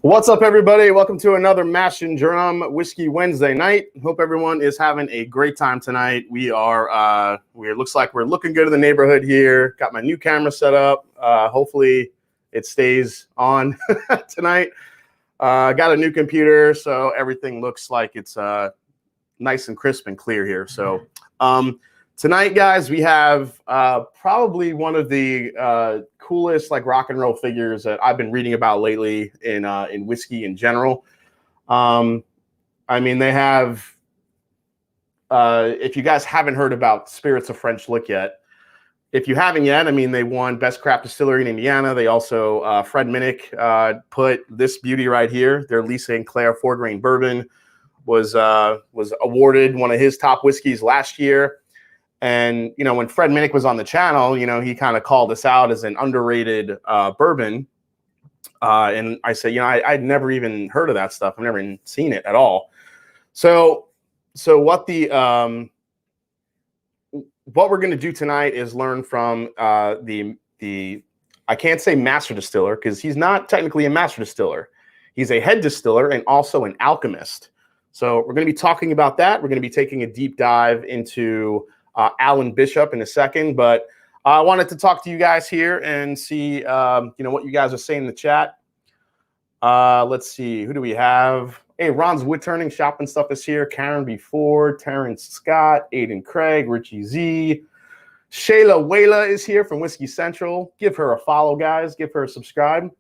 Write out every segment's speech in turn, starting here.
What's up, everybody? Welcome to another Mash and Drum Whiskey Wednesday night. Hope everyone is having a great time tonight. We looks like we're looking good in the neighborhood here. Got my new camera set up. Hopefully it stays on tonight. Got a new computer, so everything looks like it's nice and crisp and clear here. So tonight, guys, we have probably one of the coolest rock and roll figures that I've been reading about lately in whiskey in general. I mean, they have. If you guys haven't heard about Spirits of French Lick yet, if you haven't yet, I mean, they won Best Craft Distillery in Indiana. They also Fred Minnick put this beauty right here. Their Lee Sinclair 4-grain bourbon was awarded one of his top whiskeys last year. And, you know, when Fred Minnick was on the channel, you know, he kind of called us out as an underrated bourbon. And I said, you know, I'd never even heard of that stuff. I've never even seen it at all. So what we're going to do tonight is learn from the I can't say master distiller because he's not technically a master distiller. He's a head distiller and also an alchemist. So we're going to be talking about that. We're going to be taking a deep dive into Alan Bishop in a second, but I wanted to talk to you guys here and see, you know, what you guys are saying in the chat. Let's see, who do we have? Hey, Ron's Wood Turning Shop and Stuff is here. Karen B. Ford, Terrence Scott, Aiden Craig, Richie Z. Shayla Wayla is here from Whiskey Central. Give her a follow, guys. Give her a subscribe.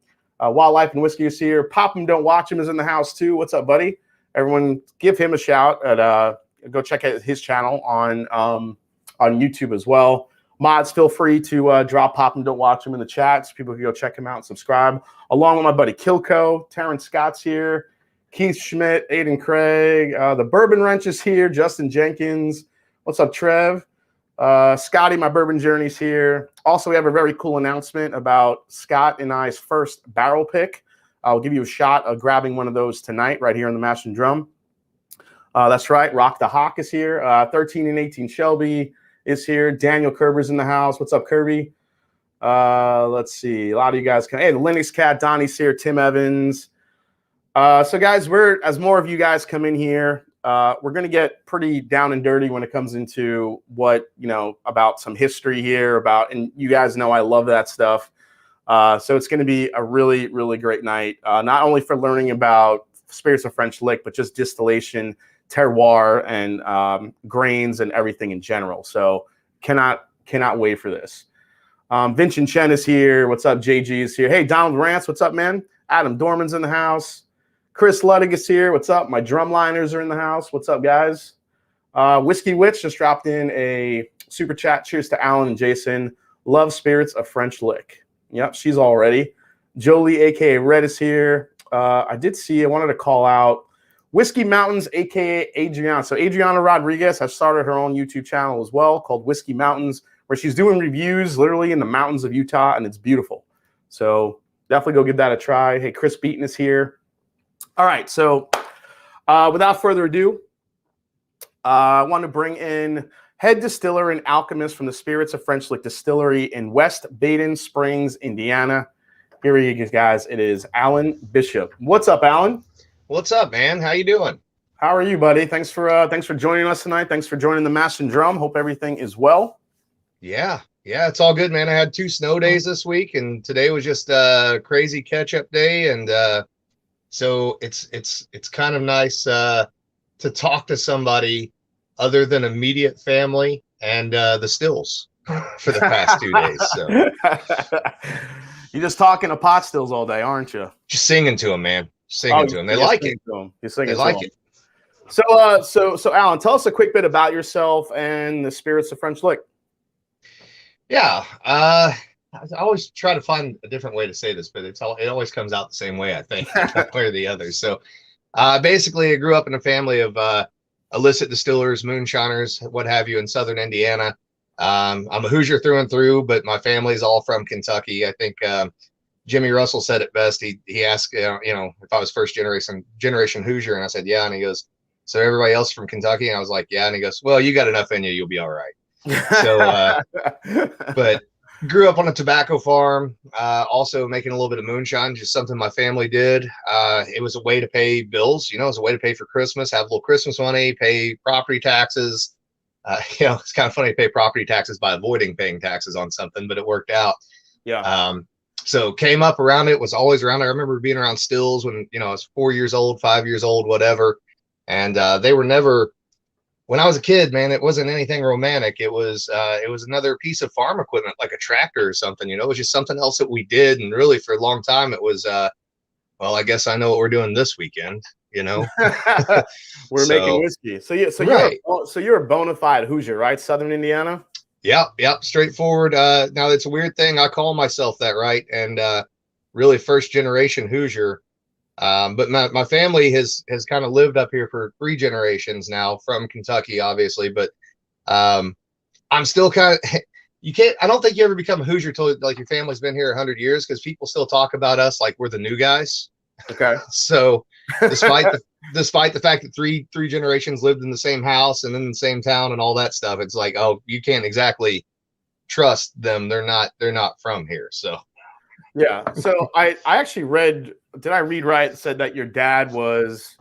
Wildlife and Whiskey is here. Pop 'em, Don't Watch 'em is in the house too. What's up, buddy? Everyone give him a shout. Go check out his channel on YouTube as well. Mods, feel free to drop Pop 'em, Don't Watch 'em in the chat so people can go check him out and subscribe. Along with my buddy Kilco, Terrence Scott's here, Keith Schmidt, Aiden Craig, the Bourbon Wrench is here, Justin Jenkins. What's up, Trev? Scotty, my Bourbon Journey's here. Also, we have a very cool announcement about Scott and I's first barrel pick. I'll give you a shot of grabbing one of those tonight right here on the Mash and Drum. That's right. Rock the Hawk is here. 13 and 18 Shelby is here. Daniel Kerber's in the house. What's up, Kirby? Let's see. A lot of you guys come. Hey, the Linux Cat, Donnie's here. Tim Evans. So, guys, as more of you guys come in here, we're going to get pretty down and dirty when it comes into what, you know, about some history here and you guys know I love that stuff. So it's going to be a really, really great night, not only for learning about Spirits of French Lick, but just distillation, terroir, and grains and everything in general. So cannot wait for this. Vincent Chen is here. What's up? JG is here. Hey, Donald Rance, what's up, man? Adam Dorman's in the house. Chris Luddig is here. What's up? My drumliners are in the house. What's up, guys? Whiskey Witch just dropped in a super chat. Cheers to Alan and Jason. Love Spirits of French Lick. Yep, she's all ready. Jolie, a.k.a. Red, is here. I wanted to call out Whiskey Mountains, a.k.a. Adriana. So Adriana Rodriguez has started her own YouTube channel as well called Whiskey Mountains, where she's doing reviews literally in the mountains of Utah, and it's beautiful. So definitely go give that a try. Hey, Chris Beaton is here. All right, so without further ado, I want to bring in head distiller and alchemist from the Spirits of French Lick Distillery in West Baden Springs, Indiana. Here he is, guys. It is Alan Bishop. What's up, Alan? What's up, man? How you doing? How are you, buddy? Thanks for joining us tonight. Thanks for joining the Mash and Drum. Hope everything is well. Yeah, it's all good, man. I had 2 snow days this week, and today was just a crazy catch-up day, and so it's kind of nice to talk to somebody other than immediate family and the stills for the past 2 days. So you're just talking to pot stills all day, aren't you? Just singing to them, man. Singing to them. They like it. They like it. So Alan, tell us a quick bit about yourself and the Spirits of French Lick. Yeah. I always try to find a different way to say this, but it always comes out the same way, I think, one way or the other. So basically, I grew up in a family of illicit distillers, moonshiners, what have you, in southern Indiana. I'm a Hoosier through and through, but my family's all from Kentucky. I think Jimmy Russell said it best. He asked, you know, if I was first generation Hoosier, and I said, yeah. And he goes, so everybody else from Kentucky? And I was like, yeah. And he goes, well, you got enough in you, you'll be all right. So, but Grew up on a tobacco farm, also making a little bit of moonshine, just something my family did. It was a way to pay bills, it was a way to pay for Christmas, have a little Christmas money, pay property taxes. It's kind of funny to pay property taxes by avoiding paying taxes on something, but it worked out. Yeah. So came up around it, was always around. I remember being around stills when, I was 4 years old, 5 years old, whatever. And they were never, when I was a kid, man, it wasn't anything romantic. It was another piece of farm equipment, like a tractor or something, it was just something else that we did. And really for a long time, it was, well, I guess I know what we're doing this weekend, We're making whiskey. So you're a bona fide Hoosier, right? Southern Indiana? Yep. Straightforward. Now it's a weird thing. I call myself that, right? And really first generation Hoosier. But my family has kind of lived up here for 3 generations now, from Kentucky, obviously. But I'm still kind of, I don't think you ever become a Hoosier till like your family's been here 100 years, because people still talk about us like we're the new guys. Okay. So despite the fact that three generations lived in the same house and in the same town and all that stuff, it's like, oh, you can't exactly trust them. They're not from here. So yeah. So I actually read, did I read right? It said that your dad was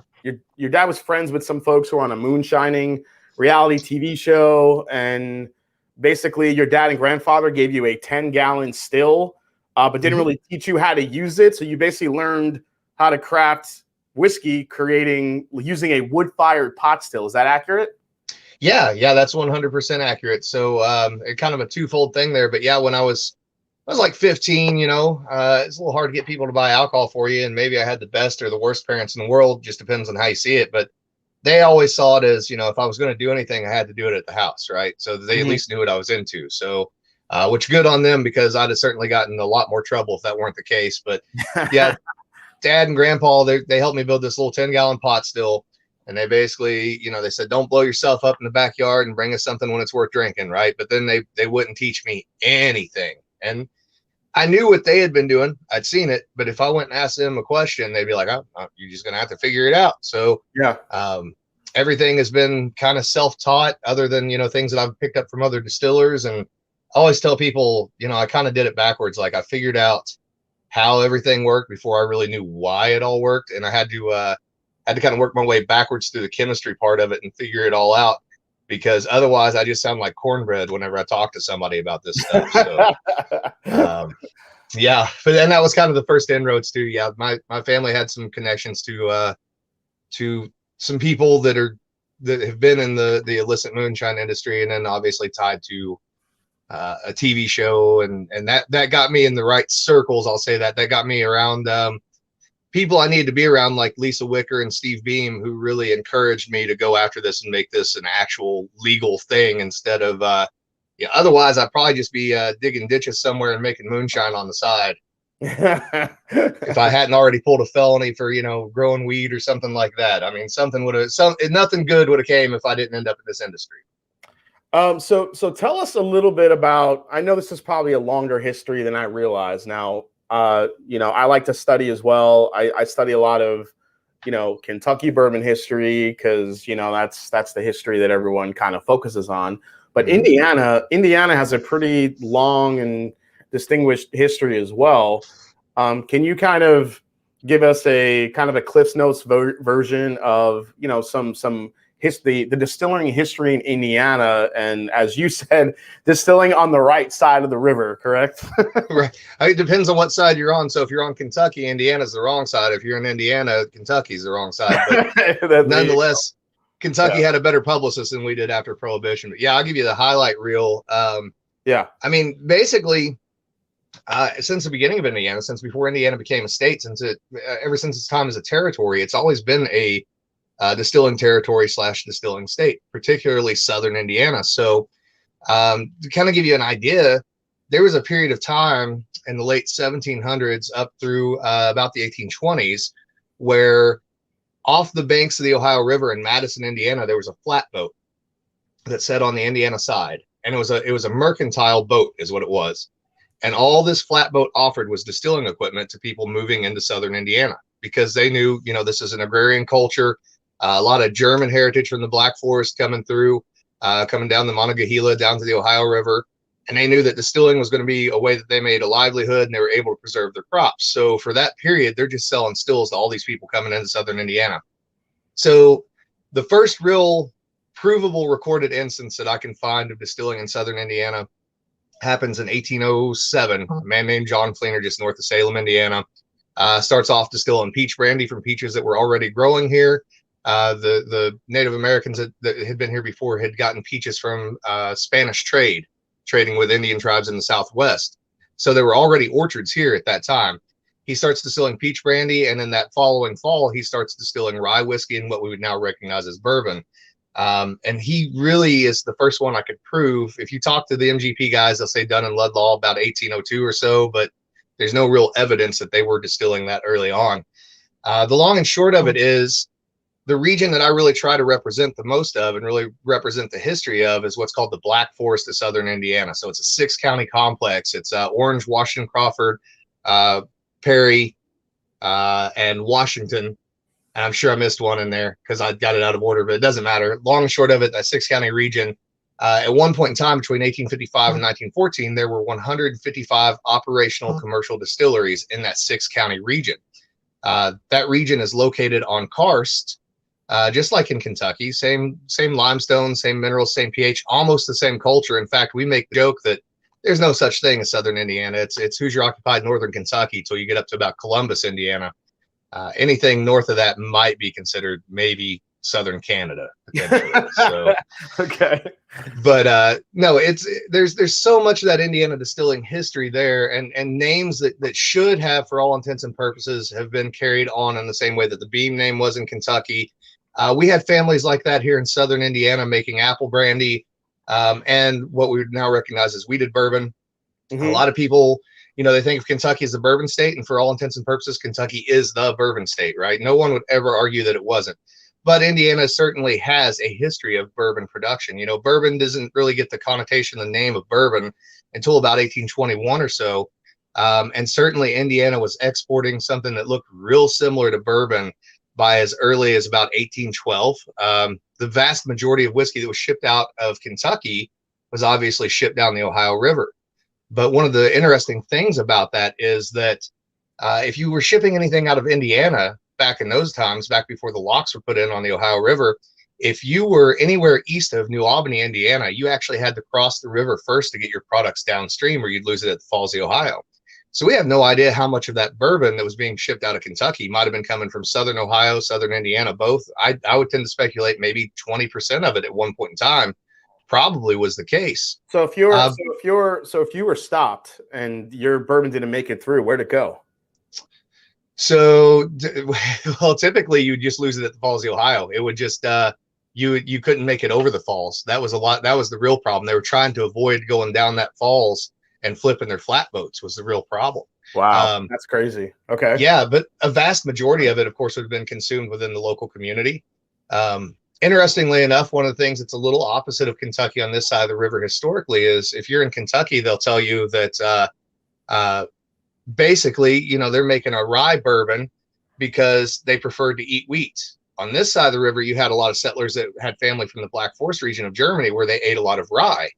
friends with some folks who were on a moonshining reality TV show, and basically your dad and grandfather gave you a 10-gallon still, but didn't really teach you how to use it. So you basically learned how to craft whiskey using a wood-fired pot still. Is that accurate? Yeah, that's 100% accurate. So kind of a twofold thing there. But yeah, when I was like 15, it's a little hard to get people to buy alcohol for you. And maybe I had the best or the worst parents in the world, just depends on how you see it. But they always saw it as, if I was going to do anything, I had to do it at the house, right? So they at least knew what I was into. So, which good on them, because I'd have certainly gotten a lot more trouble if that weren't the case. But yeah, Dad and Grandpa, they helped me build this little 10-gallon pot still. And they basically, they said, don't blow yourself up in the backyard and bring us something when it's worth drinking, right? But then they wouldn't teach me anything. And I knew what they had been doing. I'd seen it. But if I went and asked them a question, they'd be like, oh, you're just going to have to figure it out. So yeah, everything has been kind of self-taught, other than, things that I've picked up from other distillers. And I always tell people, I kind of did it backwards. Like I figured out how everything worked before I really knew why it all worked. And I had to kind of work my way backwards through the chemistry part of it and figure it all out, because otherwise I just sound like cornbread whenever I talk to somebody about this stuff. So, yeah, but then that was kind of the first inroads too. Yeah. My family had some connections to some people that have been in the illicit moonshine industry, and then obviously tied to a TV show, and that got me in the right circles. I'll say that got me around people I needed to be around, like Lisa Wicker and Steve Beam, who really encouraged me to go after this and make this an actual legal thing, instead of otherwise I'd probably just be digging ditches somewhere and making moonshine on the side. If I hadn't already pulled a felony for growing weed or something like that. I mean, nothing good would have came if I didn't end up in this industry. So tell us a little bit about, I know this is probably a longer history than I realize now. I like to study as well. I study a lot of, Kentucky bourbon history, because, that's the history that everyone kind of focuses on. But Indiana has a pretty long and distinguished history as well. Can you kind of give us a kind of a Cliff's Notes version of, some history, the distilling history in Indiana, and as you said, distilling on the right side of the river, correct? Right. It depends on what side you're on. So if you're on Kentucky, Indiana's the wrong side. If you're in Indiana, Kentucky's the wrong side. But nonetheless, Kentucky had a better publicist than we did after Prohibition. But yeah, I'll give you the highlight reel. I mean, basically, since the beginning of Indiana, since before Indiana became a state, ever since its time as a territory, it's always been a distilling territory / distilling state, particularly Southern Indiana. So to kind of give you an idea, there was a period of time in the late 1700s up through about the 1820s where off the banks of the Ohio River in Madison, Indiana, there was a flatboat that sat on the Indiana side. And it was a mercantile boat is what it was. And all this flatboat offered was distilling equipment to people moving into Southern Indiana, because they knew, this is an agrarian culture. A lot of German heritage from the Black Forest coming through, coming down the Monongahela down to the Ohio River. And they knew that distilling was going to be a way that they made a livelihood and they were able to preserve their crops. So for that period, they're just selling stills to all these people coming into southern Indiana. So the first real provable recorded instance that I can find of distilling in southern Indiana happens in 1807. A man named John Fleener, just north of Salem, Indiana, starts off distilling peach brandy from peaches that were already growing here. The Native Americans that had been here before had gotten peaches from Spanish trading with Indian tribes in the Southwest. So there were already orchards here at that time. He starts distilling peach brandy, and in that following fall, he starts distilling rye whiskey and what we would now recognize as bourbon. And he really is the first one I could prove. If you talk to the MGP guys, they'll say Dunn and Ludlaw about 1802 or so, but there's no real evidence that they were distilling that early on. The long and short of it is, the region that I really try to represent the most of and really represent the history of is what's called the Black Forest of southern Indiana. So it's a 6-county complex. It's Orange, Washington, Crawford, Perry, and Washington. And I'm sure I missed one in there because I got it out of order, but it doesn't matter. Long and short of it, that 6-county region, at one point in time between 1855 and 1914, there were 155 operational commercial distilleries in that 6-county region. That region is located on karst, just like in Kentucky, same limestone, same minerals, same pH, almost the same culture. In fact, we make the joke that there's no such thing as southern Indiana. It's Hoosier occupied northern Kentucky till you get up to about Columbus, Indiana. Anything north of that might be considered maybe southern Canada. So, okay. But no, there's so much of that Indiana distilling history there, and names that should have, for all intents and purposes, have been carried on in the same way that the Beam name was in Kentucky. We had families like that here in southern Indiana making apple brandy, and what we would now recognize as wheated bourbon. Mm-hmm. A lot of people, they think of Kentucky as the bourbon state, and for all intents and purposes, Kentucky is the bourbon state, right? No one would ever argue that it wasn't. But Indiana certainly has a history of bourbon production. Bourbon doesn't really get the connotation, the name of bourbon, until about 1821 or so. And certainly Indiana was exporting something that looked real similar to bourbon by as early as about 1812. The vast majority of whiskey that was shipped out of Kentucky was obviously shipped down the Ohio River. But one of the interesting things about that is that if you were shipping anything out of Indiana back in those times, back before the locks were put in on the Ohio River, if you were anywhere east of New Albany, Indiana, you actually had to cross the river first to get your products downstream, or you'd lose it at the Falls of the Ohio. So we have no idea how much of that bourbon that was being shipped out of Kentucky might have been coming from southern Ohio, southern Indiana, both. I would tend to speculate maybe 20% of it at one point in time probably was the case. So if you were stopped and your bourbon didn't make it through, where'd it go? So, well, typically you'd just lose it at the Falls of Ohio. It would just you couldn't make it over the falls. That was the real problem. They were trying to avoid going down that falls and flipping their flatboats was the real problem. Wow, that's crazy. Okay. Yeah, but a vast majority of it, of course, would have been consumed within the local community. Interestingly enough, one of the things that's a little opposite of Kentucky on this side of the river historically is if you're in Kentucky, they'll tell you that basically, they're making a rye bourbon because they preferred to eat wheat. On this side of the river, you had a lot of settlers that had family from the Black Forest region of Germany where they ate a lot of rye,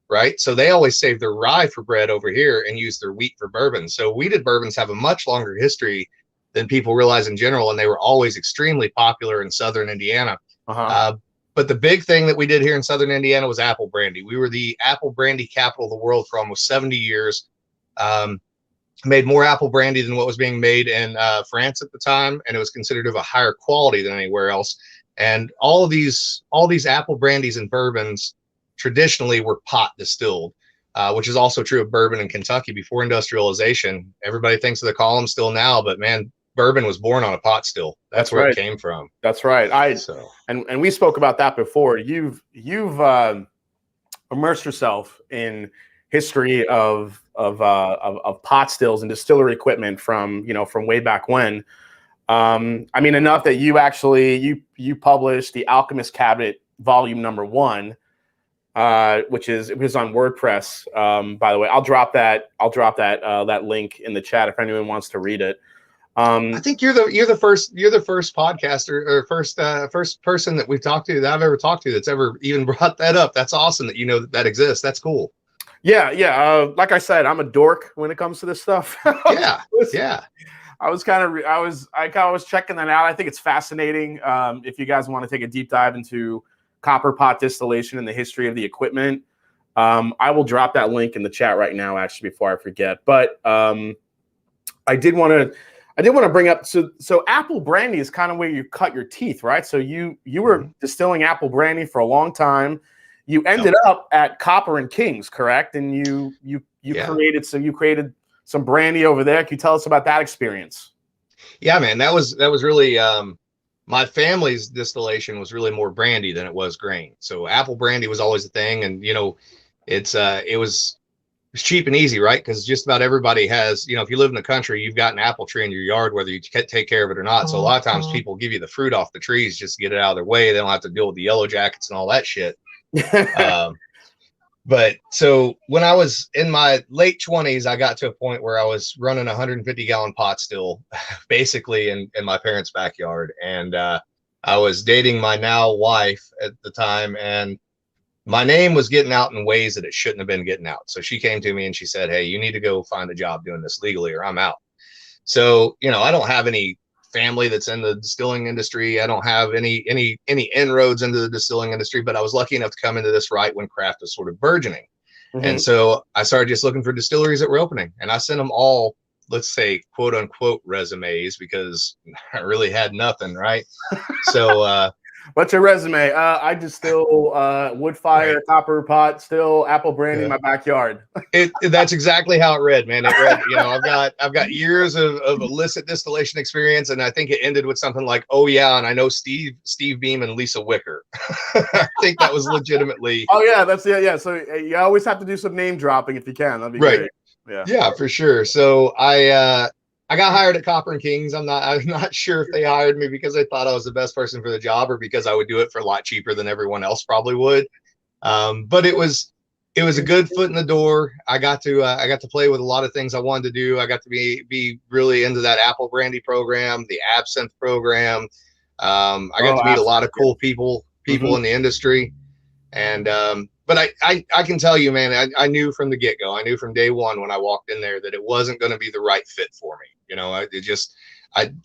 right? So they always saved their rye for bread over here and used their wheat for bourbon. So wheated bourbons have a much longer history than people realize in general, and they were always extremely popular in southern Indiana. But the big thing that we did here in southern Indiana was apple brandy. We were the apple brandy capital of the world for almost 70 years. Made more apple brandy than what was being made in France at the time, and it was considered of a higher quality than anywhere else. And all these apple brandies and bourbons traditionally were pot distilled, which is also true of bourbon in Kentucky before industrialization. Everybody thinks of the column still now, but man, bourbon was born on a pot still. That's where it came from. That's right. And we spoke about that before. You've immersed yourself in history of pot stills and distillery equipment from way back when. I mean, enough that you actually you published the Alchemist Cabinet Volume #1, it was on WordPress. By the way, I'll drop that link in the chat if anyone wants to read it. I think you're the first podcaster or first person that we've talked to that I've ever talked to that's ever even brought that up. That's awesome that that exists. That's cool. Yeah. Like I said, I'm a dork when it comes to this stuff. Yeah, yeah. I was checking that out. I think it's fascinating. If you guys want to take a deep dive into copper pot distillation and the history of the equipment, I will drop that link in the chat right now, actually, before I forget. But I did want to bring up, so apple brandy is kind of where you cut your teeth, right? So you were distilling apple brandy for a long time. You ended up at Copper and Kings, correct? And you created some brandy over there. Can you tell us about that experience? Yeah, man, that was really my family's distillation was really more brandy than it was grain. So apple brandy was always a thing, and it was cheap and easy, right? Because just about everybody has, if you live in the country, you've got an apple tree in your yard, whether you take care of it or not. So a lot of times people give you the fruit off the trees just to get it out of their way. They don't have to deal with the yellow jackets and all that shit. But so when I was in my late 20s, I got to a point where I was running a 150-gallon pot still, basically in my parents' backyard. And I was dating my now wife at the time, and my name was getting out in ways that it shouldn't have been getting out. So she came to me and she said, "Hey, you need to go find a job doing this legally or I'm out." So, I don't have any family that's in the distilling industry. I don't have any inroads into the distilling industry, but I was lucky enough to come into this right when craft was sort of burgeoning. And so I started just looking for distilleries that were opening, and I sent them all, let's say, quote unquote resumes, because I really had nothing. Right. So, what's your resume? I distill wood fire, copper pot, still apple brandy in my backyard. That's exactly how it read, man. It read, I've got years of illicit distillation experience, and I think it ended with something like, "Oh yeah, and I know Steve Beam and Lisa Wicker." I think that was legitimately. Oh yeah, that's yeah. So you always have to do some name dropping if you can. That'd be great. Yeah, for sure. So I got hired at Copper and Kings. I'm not sure if they hired me because they thought I was the best person for the job, or because I would do it for a lot cheaper than everyone else probably would. But it was a good foot in the door. I got to play with a lot of things I wanted to do. I got to be really into that apple brandy program, the absinthe program. I got to meet a lot of cool people in the industry. And but I can tell you, man, I knew from the get-go, I knew from day one when I walked in there that it wasn't going to be the right fit for me.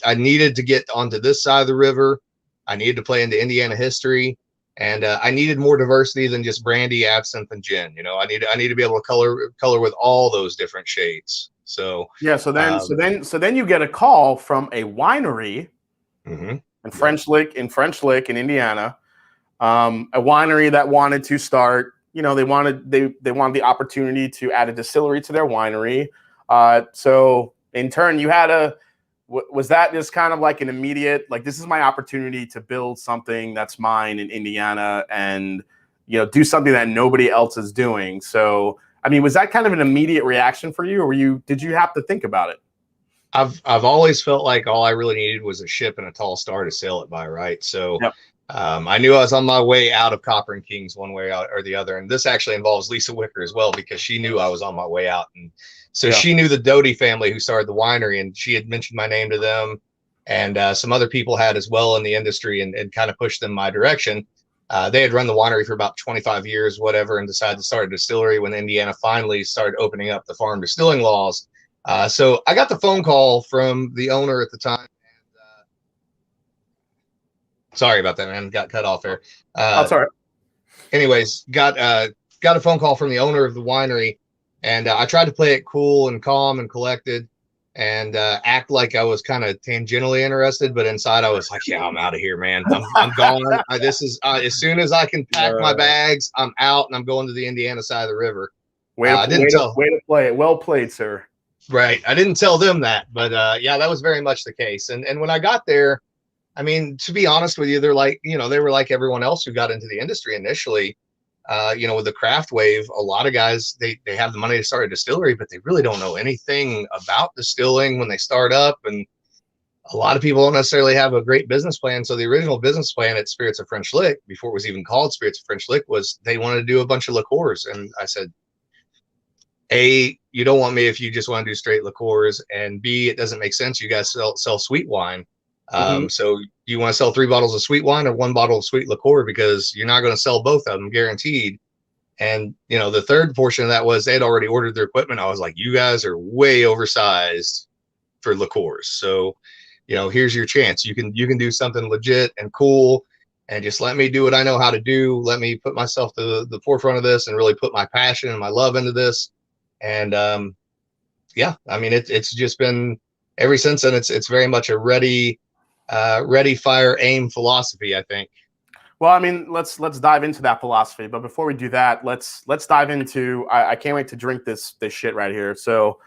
I needed to get onto this side of the river. I needed to play into Indiana history, and I needed more diversity than just brandy, absinthe, and gin. I need to be able to color with all those different shades. So yeah. So then you get a call from a winery in French Lick in Indiana. A winery that wanted to start, they wanted the opportunity to add a distillery to their winery. So in turn, was that just kind of like an immediate, like, this is my opportunity to build something that's mine in Indiana and, do something that nobody else is doing. So, I mean, was that kind of an immediate reaction for you, or did you have to think about it? I've always felt like all I really needed was a ship and a tall star to sail it by. Right. So, yep. I knew I was on my way out of Copper and Kings one way or the other. And this actually involves Lisa Wicker as well, because she knew I was on my way out. And so she knew the Doty family who started the winery, and she had mentioned my name to them. And some other people had as well in the industry, and kind of pushed them my direction. They had run the winery for about 25 years, whatever, and decided to start a distillery when Indiana finally started opening up the farm distilling laws. So I got the phone call from the owner at the time. Sorry about that, man. Got cut off there. Sorry. Anyways, got a phone call from the owner of the winery, and I tried to play it cool and calm and collected, and act like I was kind of tangentially interested, but inside I was like, "Yeah, I'm out of here, man. I'm gone. This is as soon as I can pack my bags, I'm out, and I'm going to the Indiana side of the river." Way to play it. Well played, sir. Right. I didn't tell them that, but yeah, that was very much the case. And when I got there, I mean, to be honest with you, they're like, they were like everyone else who got into the industry initially. With the craft wave, a lot of guys, they have the money to start a distillery, but they really don't know anything about distilling when they start up. And a lot of people don't necessarily have a great business plan. So the original business plan at Spirits of French Lick, before it was even called Spirits of French Lick, was they wanted to do a bunch of liqueurs. And I said, A, you don't want me if you just want to do straight liqueurs, and B, it doesn't make sense. You guys sell sweet wine. So you want to sell 3 bottles of sweet wine or 1 bottle of sweet liqueur, because you're not going to sell both of them guaranteed. And, you know, the third portion of that was they had already ordered their equipment. I was like, you guys are way oversized for liqueurs. So, you know, here's your chance. You can do something legit and cool, and just let me do what I know how to do. Let me put myself to the forefront of this and really put my passion and my love into this. And yeah, I mean, it's just been ever since then. It's very much a ready, fire, aim philosophy, I think. Well, I mean, let's dive into that philosophy. But before we do that, let's dive into. I can't wait to drink this shit right here. So,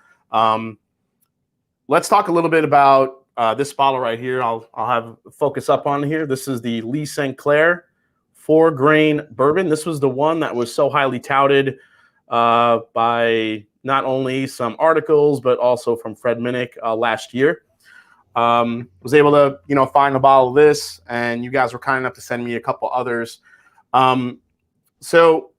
let's talk a little bit about this bottle right here. I'll have focus up on here. This is the Lee Sinclair 4-grain bourbon. This was the one that was so highly touted by not only some articles but also from Fred Minnick last year. Was able to, you know, find a bottle of this, and you guys were kind enough to send me a couple others. So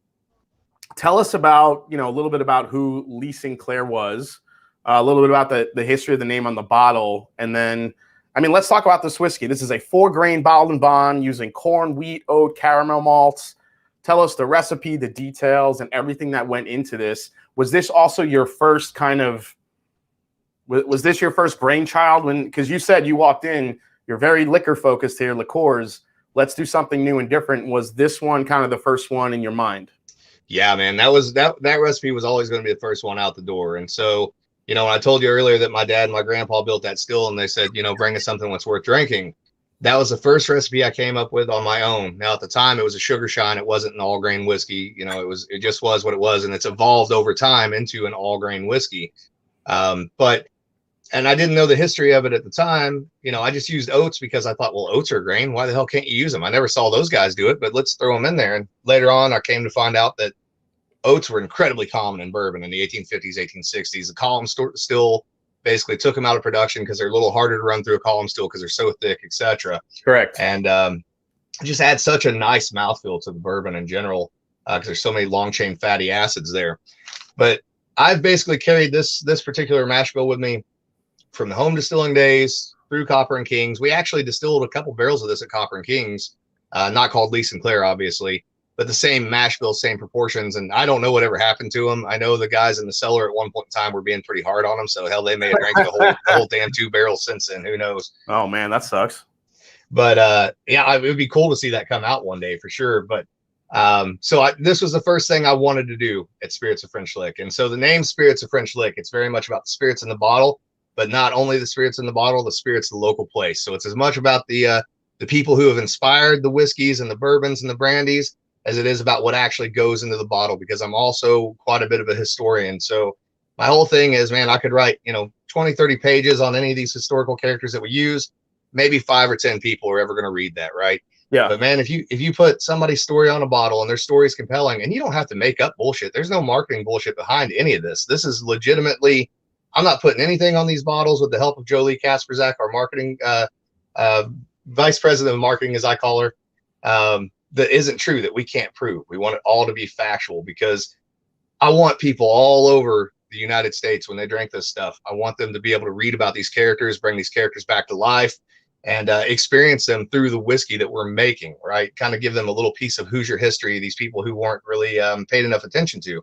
tell us about, you know, a little bit about who Lee Sinclair was, a little bit about the history of the name on the bottle, and then, I mean, let's talk about this whiskey. This is a 4-grain bottled and bond using corn, wheat, oat, caramel malts. Tell us the recipe, the details, and everything that went into this. Was this also your first kind of Was this your first brainchild? Because you said you walked in, you're very liquor focused here, liqueurs. Let's do something new and different. Was this one kind of the first one in your mind? Yeah, man, that recipe was always going to be the first one out the door. And so, you know, when I told you earlier that my dad and my grandpa built that still, and they said, you know, bring us something that's worth drinking. That was the first recipe I came up with on my own. Now, at the time, it was a sugar shine. It wasn't an all grain whiskey. You know, it just was what it was, and it's evolved over time into an all grain whiskey. And I didn't know the history of it at the time. You know, I just used oats because I thought, well, oats are grain. Why the hell can't you use them? I never saw those guys do it, but let's throw them in there. And later on, I came to find out that oats were incredibly common in bourbon in the 1850s, 1860s. The column still basically took them out of production because they're a little harder to run through a column still because they're so thick, etc. Correct. And just add such a nice mouthfeel to the bourbon in general because there's so many long chain fatty acids there. But I've basically carried this particular mash bill with me from the home distilling days through Copper and Kings. We actually distilled a couple barrels of this at Copper and Kings, not called Lee Sinclair, obviously, but the same mash bill, same proportions. And I don't know whatever happened to them. I know the guys in the cellar at one point in time were being pretty hard on them. So hell, they may have drank the whole damn 2 barrels since then. Who knows? Oh man, that sucks. But yeah, it would be cool to see that come out one day for sure. But this was the first thing I wanted to do at Spirits of French Lick. And so the name Spirits of French Lick, it's very much about the spirits in the bottle, but not only the spirits in the bottle, the spirits of the local place. So it's as much about the people who have inspired the whiskeys and the bourbons and the brandies as it is about what actually goes into the bottle, because I'm also quite a bit of a historian. So my whole thing is, man, I could write, 20, 30 pages on any of these historical characters that we use. Maybe 5 or 10 people are ever going to read that, right? Yeah. But man, if you put somebody's story on a bottle and their story is compelling, and you don't have to make up bullshit. There's no marketing bullshit behind any of this. This is legitimately, I'm not putting anything on these bottles with the help of Jolie Kasperzak, our marketing vice president of marketing, as I call her, that isn't true, that we can't prove. We want it all to be factual, because I want people all over the United States, when they drink this stuff, I want them to be able to read about these characters, bring these characters back to life, and experience them through the whiskey that we're making, right? Kind of give them a little piece of Hoosier history, these people who weren't really paid enough attention to.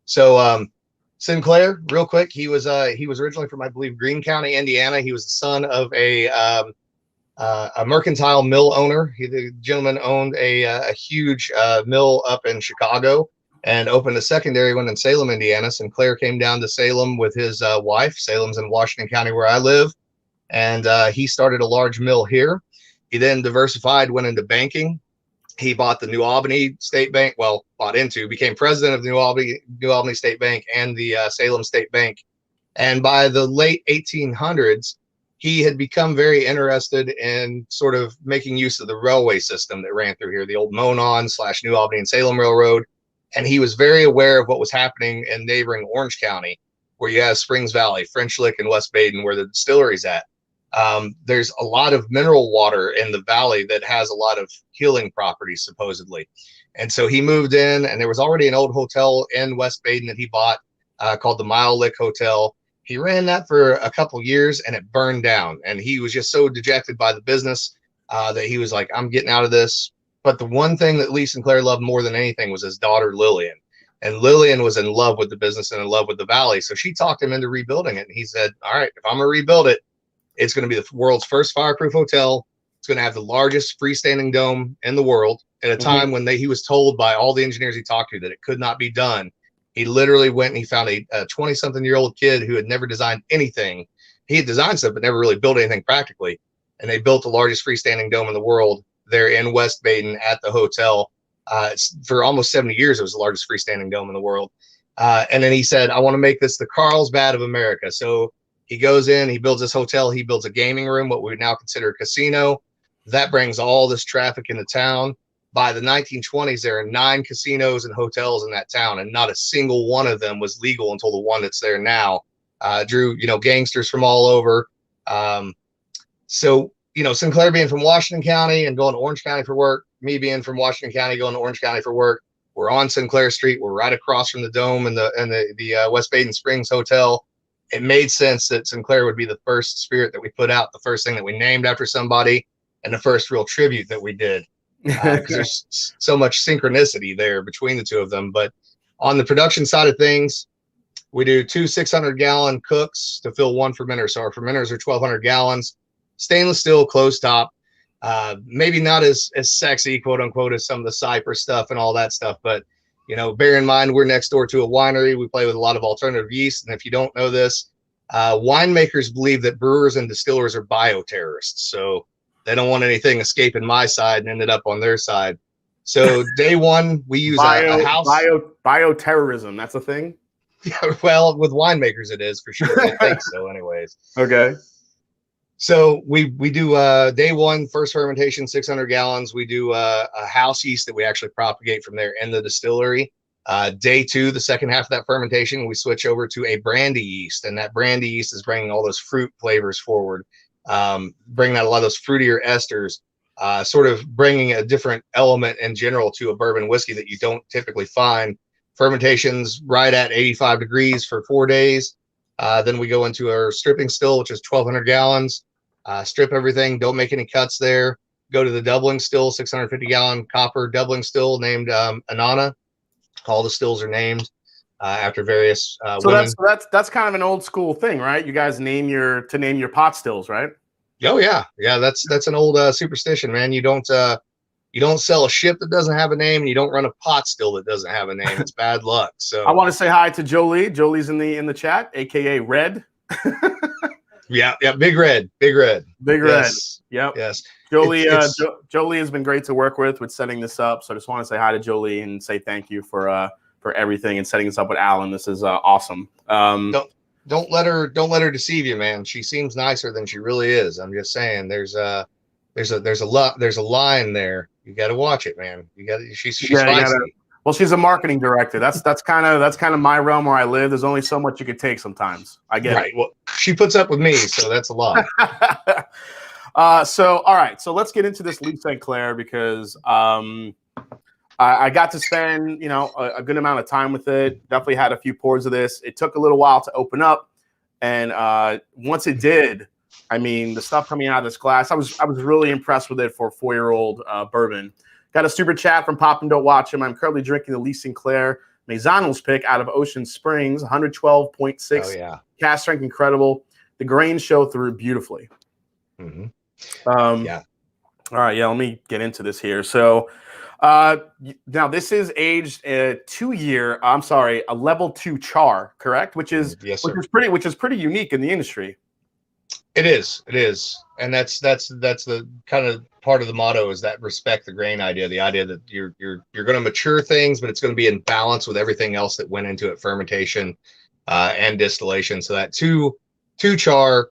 So Sinclair, real quick, he was originally from, I believe, Greene County, Indiana. He was the son of a mercantile mill owner. The gentleman owned a huge mill up in Chicago and opened a secondary one in Salem, Indiana. Sinclair came down to Salem with his wife. Salem's in Washington County, where I live. And he started a large mill here. He then diversified, went into banking. He bought the New Albany State Bank, became president of the New Albany State Bank and the Salem State Bank. And by the late 1800s, he had become very interested in sort of making use of the railway system that ran through here, the old Monon/New Albany and Salem Railroad. And he was very aware of what was happening in neighboring Orange County, where you have Springs Valley, French Lick, and West Baden, where the distillery's at. There's a lot of mineral water in the valley that has a lot of healing properties, supposedly. And so he moved in, and there was already an old hotel in West Baden that he bought called the Mile Lick Hotel. He ran that for a couple years, and it burned down. And he was just so dejected by the business that he was like, I'm getting out of this. But the one thing that Lee Sinclair loved more than anything was his daughter Lillian. And Lillian was in love with the business and in love with the valley. So she talked him into rebuilding it. And he said, all right, if I'm going to rebuild it, it's going to be the world's first fireproof hotel. It's going to have the largest freestanding dome in the world at a time when he was told by all the engineers he talked to that it could not be done. He literally went and he found a 20-something-year-old kid who had never designed anything. He had designed stuff, but never really built anything practically. And they built the largest freestanding dome in the world there in West Baden at the hotel. For almost 70 years, it was the largest freestanding dome in the world. And then he said, I want to make this the Carlsbad of America. So he goes in, he builds this hotel, he builds a gaming room, what we would now consider a casino. That brings all this traffic into town. By the 1920s, there are 9 casinos and hotels in that town, and not a single one of them was legal until the one that's there now. Drew, gangsters from all over. So, Sinclair being from Washington County and going to Orange County for work, me being from Washington County going to Orange County for work, we're on Sinclair Street. We're right across from the Dome and the West Baden Springs Hotel. It made sense that Sinclair would be the first spirit that we put out, the first thing that we named after somebody, and the first real tribute that we did. Because there's so much synchronicity there between the two of them. But on the production side of things, we do 2 600-gallon cooks to fill 1 fermenter. So our fermenters are 1,200 gallons, stainless steel, closed top. Maybe not as sexy, quote unquote, as some of the Cypress stuff and all that stuff. But, bear in mind, we're next door to a winery. We play with a lot of alternative yeast. And if you don't know this, winemakers believe that brewers and distillers are bioterrorists. So they don't want anything escaping my side and ended up on their side. So day one, we use a house. Bioterrorism, that's a thing? Yeah, well, with winemakers it is for sure. I think so anyways. Okay. So we do day one, first fermentation, 600 gallons. We do a house yeast that we actually propagate from there in the distillery. Day two, the second half of that fermentation, we switch over to a brandy yeast. And that brandy yeast is bringing all those fruit flavors forward. Bringing out a lot of those fruitier esters, sort of bringing a different element in general to a bourbon whiskey that you don't typically find. Fermentations right at 85 degrees for 4 days. Then we go into our stripping still, which is 1,200 gallons. Strip everything, don't make any cuts there. Go to the doubling still, 650-gallon copper doubling still named Anana. All the stills are named after various women. That's kind of an old school thing, right? You guys name your pot stills, right? Oh yeah, that's an old superstition, man. You don't sell a ship that doesn't have a name, and you don't run a pot still that doesn't have a name. It's bad luck. So I want to say hi to Jolie. Jolie's in the chat, aka Red. yeah, Big Red. Yes. Yep. Yes. Jolie, Jolie has been great to work with setting this up. So I just want to say hi to Jolie and say thank you for everything and setting this up with Alan. This is awesome. Don't let her deceive you, man. She seems nicer than she really is. I'm just saying, there's a line there. You got to watch it, man. She's spicy. Well, she's a marketing director. That's kind of my realm where I live. There's only so much you could take sometimes. I get it. Well, she puts up with me, so that's a lot. So all right, so let's get into this Lee Sinclair because I got to spend a good amount of time with it. Definitely had a few pours of this. It took a little while to open up, and once it did, I mean, the stuff coming out of this glass, I was really impressed with it for a 4-year-old bourbon. Got a super chat from Pop and Don't Watch Him. I'm currently drinking the Lee Sinclair Maison's pick out of Ocean Springs, 112.6. Oh yeah, cast strength incredible. The grains show through beautifully. Mm-hmm. Yeah. All right. Yeah. Let me get into this here. So now this is aged a level 2 char, correct? Which is pretty unique in the industry. It is, and that's the kind of part of the motto is that respect the grain idea. The idea that you're going to mature things, but it's going to be in balance with everything else that went into it, fermentation and distillation. So that two char,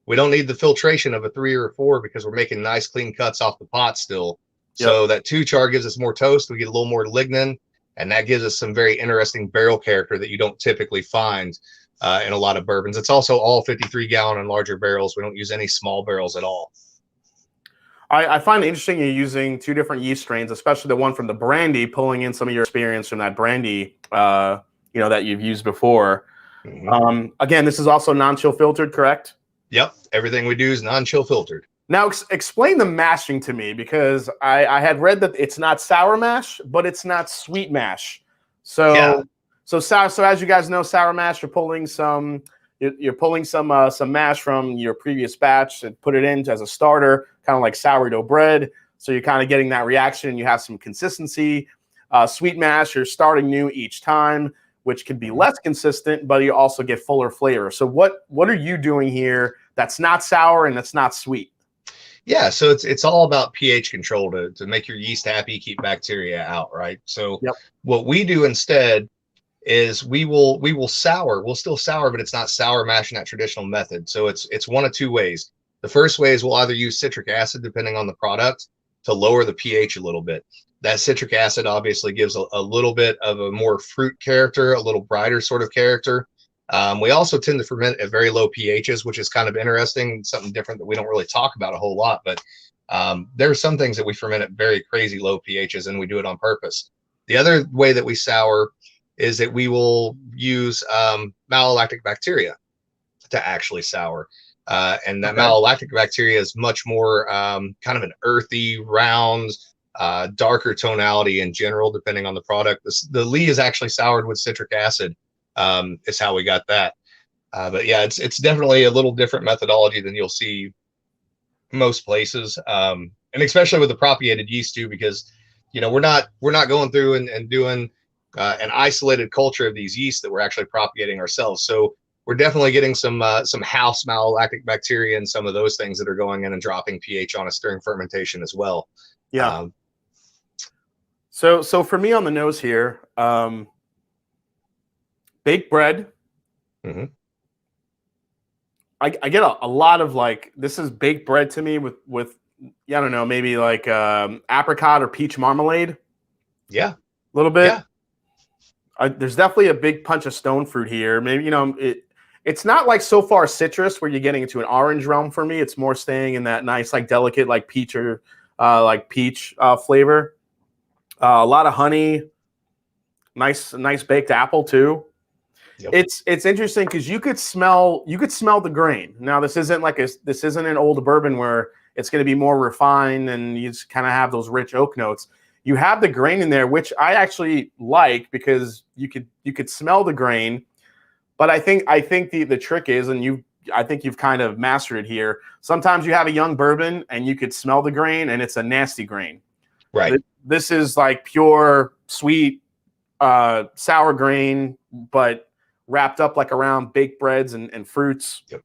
we don't need the filtration of a 3 or a 4 because we're making nice clean cuts off the pot still. Yep. So that 2 char gives us more toast. We get a little more lignin, and that gives us some very interesting barrel character that you don't typically find in a lot of bourbons. It's also all 53-gallon and larger barrels. We don't use any small barrels at all. I find it interesting you're using 2 different yeast strains, especially the one from the Brandy, pulling in some of your experience from that Brandy, that you've used before. Mm-hmm. Again, this is also non-chill filtered, correct? Yep. Everything we do is non-chill filtered. Now explain the mashing to me, because I had read that it's not sour mash, but it's not sweet mash. So Yeah. So as you guys know, sour mash, you're pulling some mash from your previous batch and put it in as a starter, kind of like sourdough bread. So you're kind of getting that reaction. You have some consistency. Sweet mash, you're starting new each time, which can be less consistent, but you also get fuller flavor. So what are you doing here that's not sour and that's not sweet? Yeah, so it's all about pH control to make your yeast happy, keep bacteria out, right? So what we do instead is we'll sour. We'll still sour, but it's not sour mash in that traditional method. So it's one of two ways. The first way is we'll either use citric acid, depending on the product, to lower the pH a little bit. That citric acid obviously gives a little bit of a more fruit character, a little brighter sort of character. We also tend to ferment at very low pHs, which is kind of interesting, something different that we don't really talk about a whole lot. But there are some things that we ferment at very crazy low pHs, and we do it on purpose. The other way that we sour is that we will use malolactic bacteria to actually sour. And that malolactic bacteria is much more kind of an earthy, round, darker tonality in general, depending on the product. The Lee is actually soured with citric acid. Is how we got that. But yeah, it's definitely a little different methodology than you'll see most places. And especially with the propagated yeast too, because we're not going through and doing an isolated culture of these yeast that we're actually propagating ourselves. So we're definitely getting some house malolactic bacteria and some of those things that are going in and dropping pH on us during fermentation as well. Yeah. So for me on the nose here, baked bread. Mm-hmm. I get a lot of like, this is baked bread to me with I don't know, maybe like apricot or peach marmalade. Yeah. A little bit. Yeah. There's definitely a big punch of stone fruit here. Maybe, it's not like so far citrus where you're getting into an orange realm for me. It's more staying in that nice, like delicate, like peach or peach flavor. A lot of honey, nice baked apple too. Yep. It's interesting because you could smell the grain. Now this isn't an old bourbon where it's going to be more refined and you just kind of have those rich oak notes. You have the grain in there, which I actually like because you could smell the grain. But I think the trick is, and I think you've kind of mastered it here. Sometimes you have a young bourbon and you could smell the grain and it's a nasty grain. Right. This is like pure sweet sour grain, but wrapped up like around baked breads and fruits. Yep.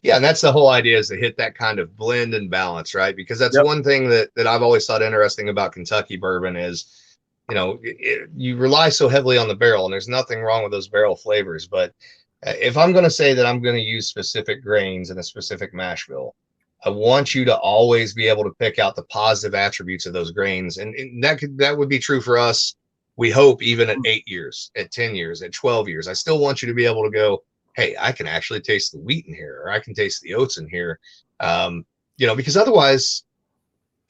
Yeah, and that's the whole idea, is to hit that kind of blend and balance, right? Because that's one thing that I've always thought interesting about Kentucky bourbon is, you rely so heavily on the barrel, and there's nothing wrong with those barrel flavors. But if I'm going to say that I'm going to use specific grains in a specific mash bill, I want you to always be able to pick out the positive attributes of those grains. And that would be true for us. We hope even at 8 years, at 10 years, at 12 years, I still want you to be able to go, hey, I can actually taste the wheat in here, or I can taste the oats in here. Because otherwise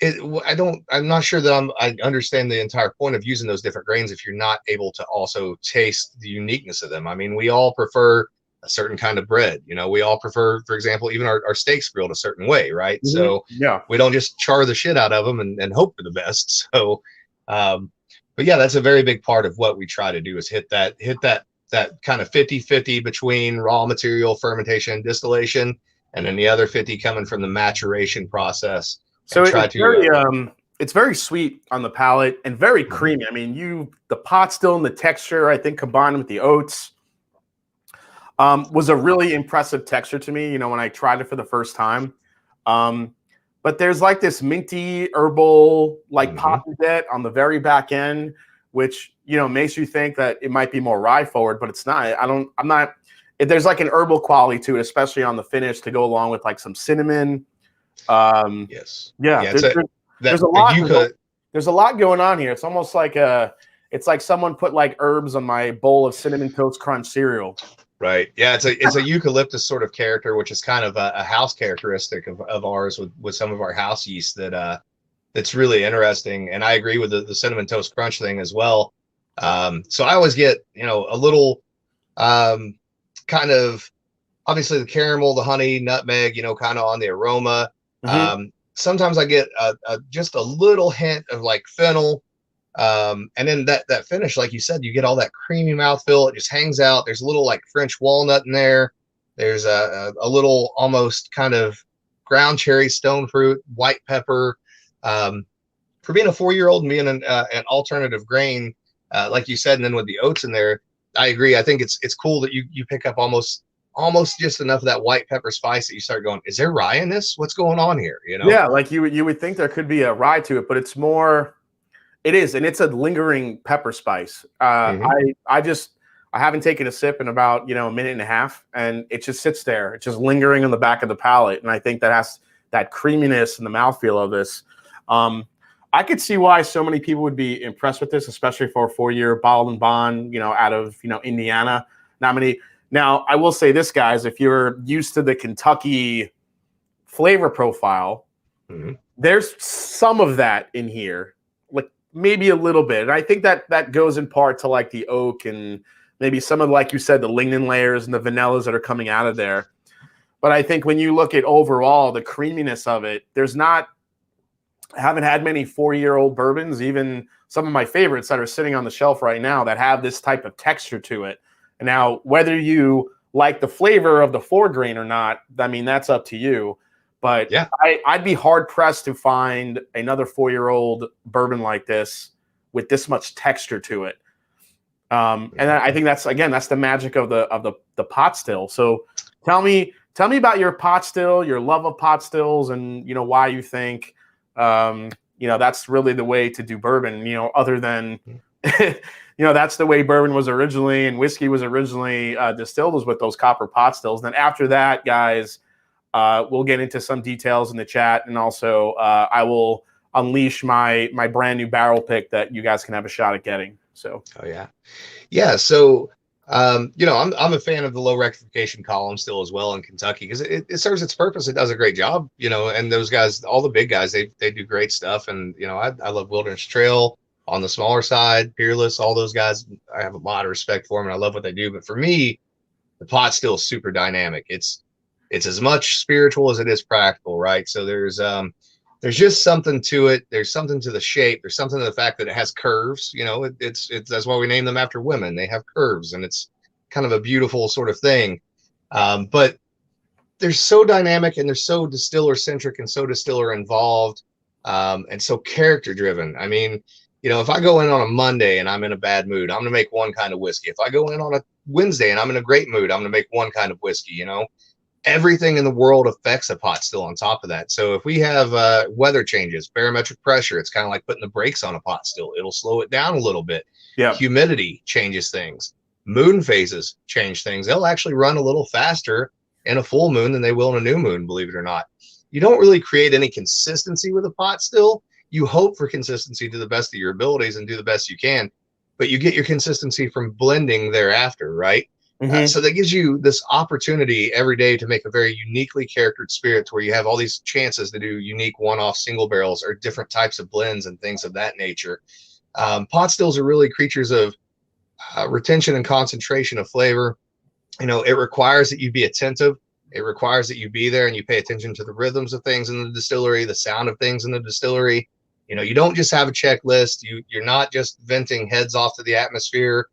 I'm not sure that I understand the entire point of using those different grains if you're not able to also taste the uniqueness of them. I mean, we all prefer a certain kind of bread. We all prefer, for example, even our steaks grilled a certain way, right? Mm-hmm. So we don't just char the shit out of them and hope for the best. So, but yeah, that's a very big part of what we try to do, is hit that kind of 50-50 between raw material, fermentation, and distillation, and then the other 50 coming from the maturation process. So it's very sweet on the palate and very creamy. I mean, the pot still in the texture, I think, combined with the oats, was a really impressive texture to me, when I tried it for the first time. But there's like this minty herbal, like pop bit on the very back end, which, makes you think that it might be more rye forward, but it's not. There's like an herbal quality to it, especially on the finish, to go along with like some cinnamon. Yes. Yeah. There's a lot. There's a lot going on here. It's almost like it's like someone put like herbs on my bowl of Cinnamon Toast Crunch cereal. Right. Yeah. It's a eucalyptus sort of character, which is kind of a house characteristic of ours with some of our house yeast that's really interesting. And I agree with the Cinnamon Toast Crunch thing as well. So I always get, a little kind of, obviously the caramel, the honey, nutmeg, kind of on the aroma. Sometimes I get just a little hint of like fennel. And then that finish, like you said, you get all that creamy mouthfeel. It just hangs out. There's a little like French walnut in there. There's a little almost kind of ground cherry, stone fruit, white pepper. For being a 4-year-old and being an alternative grain, like you said, and then with the oats in there, I agree. I think it's cool that you pick up almost just enough of that white pepper spice that you start going, is there rye in this? What's going on here? You know? Yeah, like you would think there could be a rye to it, but it's more. It is, and it's a lingering pepper spice. I haven't taken a sip in about a minute and a half, and it just sits there. It's just lingering on the back of the palate, and I think that has that creaminess and the mouthfeel of this. I could see why so many people would be impressed with this, especially for a 4-year bottled and bond, out of Indiana. Not many. Now, I will say this, guys, if you're used to the Kentucky flavor profile, there's some of that in here, like maybe a little bit. And I think that goes in part to like the oak and maybe some of, like you said, the lignin layers and the vanillas that are coming out of there. But I think when you look at overall the creaminess of it, I haven't had many 4-year-old bourbons, even some of my favorites that are sitting on the shelf right now that have this type of texture to it. And now, whether you like the flavor of the 4-grain or not, I mean, that's up to you. But yeah, I'd be hard-pressed to find another 4-year-old bourbon like this with this much texture to it. And I think that's the magic of the pot still. So tell me about your pot still, your love of pot stills, and why you think that's really the way to do bourbon. Other than that's the way bourbon was originally and whiskey was originally distilled, was with those copper pot stills. And then after that, guys, we'll get into some details in the chat, and also I will unleash my brand new barrel pick that you guys can have a shot at getting. So, So, I'm a fan of the low rectification column still as well in Kentucky, because it serves its purpose. It does a great job, and those guys, all the big guys, they do great stuff. And, I love Wilderness Trail on the smaller side, Peerless, all those guys. I have a lot of respect for them and I love what they do. But for me, the pot still is super dynamic. It's as much spiritual as it is practical, right? So there's just something to it. There's something to the shape. There's something to the fact that it has curves. It's that's why we name them after women. They have curves, and it's kind of a beautiful sort of thing. But they're so dynamic, and they're so distiller centric and so distiller involved, and so character driven. I mean, if I go in on a Monday and I'm in a bad mood, I'm going to make one kind of whiskey. If I go in on a Wednesday and I'm in a great mood, I'm going to make one kind of whiskey. Everything in the world affects a pot still on top of that. So if we have weather changes, barometric pressure, it's kind of like putting the brakes on a pot still. It'll slow it down a little bit. Yeah. Humidity changes things. Moon phases change things. They'll actually run a little faster in a full moon than they will in a new moon, believe it or not. You don't really create any consistency with a pot still. You hope for consistency to the best of your abilities and do the best you can, but you get your consistency from blending thereafter, right? So that gives you this opportunity every day to make a very uniquely charactered spirit, where you have all these chances to do unique one-off single barrels or different types of blends and things of that nature. Pot stills are really creatures of retention and concentration of flavor. It requires that you be attentive. It requires that you be there and you pay attention to the rhythms of things in the distillery, the sound of things in the distillery. You don't just have a checklist. You're not just venting heads off to the atmosphere.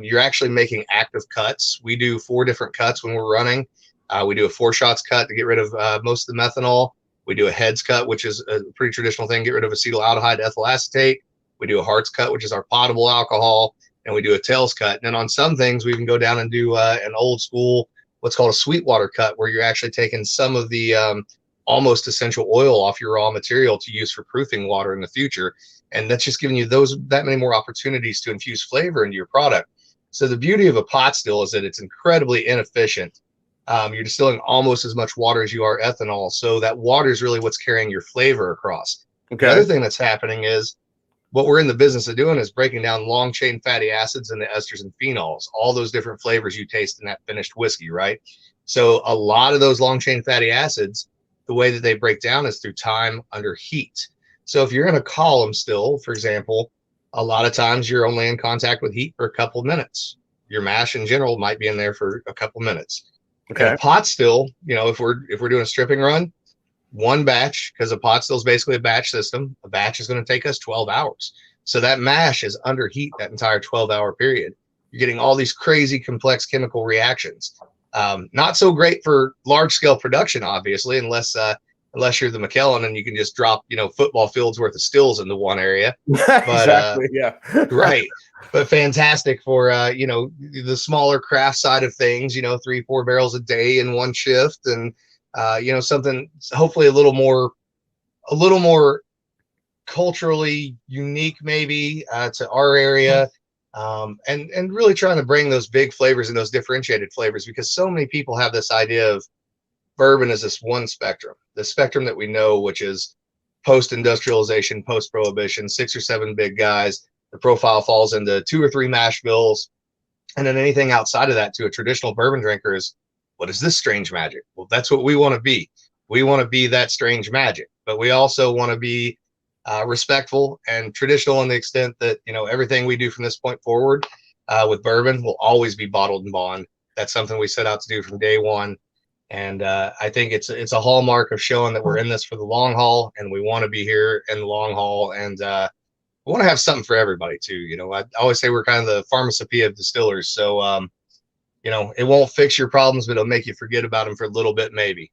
You're actually making active cuts. We do 4 different cuts when we're running. We do a 4 shots cut to get rid of most of the methanol. We do a heads cut, which is a pretty traditional thing, get rid of acetaldehyde ethyl acetate. We do a hearts cut, which is our potable alcohol, and we do a tails cut. And then on some things, we can go down and do an old school, what's called a sweetwater cut, where you're actually taking some of the almost essential oil off your raw material to use for proofing water in the future. And that's just giving you that many more opportunities to infuse flavor into your product. So the beauty of a pot still is that it's incredibly inefficient. You're distilling almost as much water as you are ethanol. So that water is really what's carrying your flavor across. Okay. The other thing that's happening is what we're in the business of doing is breaking down long chain fatty acids into esters and phenols, all those different flavors you taste in that finished whiskey, right? So a lot of those long chain fatty acids, the way that they break down is through time under heat. So if you're in a column still, for example, a lot of times you're only in contact with heat for a couple of minutes. Your mash in general might be in there for a couple of minutes. Okay. In a pot still, if we're doing a stripping run, one batch, because a pot still is basically a batch system. A batch is going to take us 12 hours. So that mash is under heat that entire 12-hour period. You're getting all these crazy complex chemical reactions. Not so great for large scale production, obviously, unless you're the McKellen and you can just drop, football fields worth of stills into one area. But, exactly. Yeah. Right. But fantastic for, the smaller craft side of things, 3-4 barrels a day in one shift, and, something hopefully a little more culturally unique, maybe, to our area. And really trying to bring those big flavors and those differentiated flavors, because so many people have this idea of bourbon as this one spectrum, the spectrum that we know, which is post-industrialization, post-prohibition, 6 or 7 big guys. The profile falls into 2 or 3 mash bills. And then anything outside of that to a traditional bourbon drinker is, what is this strange magic? Well, that's what we want to be. We want to be that strange magic, but we also want to be respectful and traditional in the extent that, everything we do from this point forward with bourbon will always be bottled in bond. That's something we set out to do from day one. And I think it's a hallmark of showing that we're in this for the long haul, and we want to be here in the long haul. And we want to have something for everybody too. I always say we're kind of the pharmacopoeia of distillers. So, it won't fix your problems, but it'll make you forget about them for a little bit, maybe.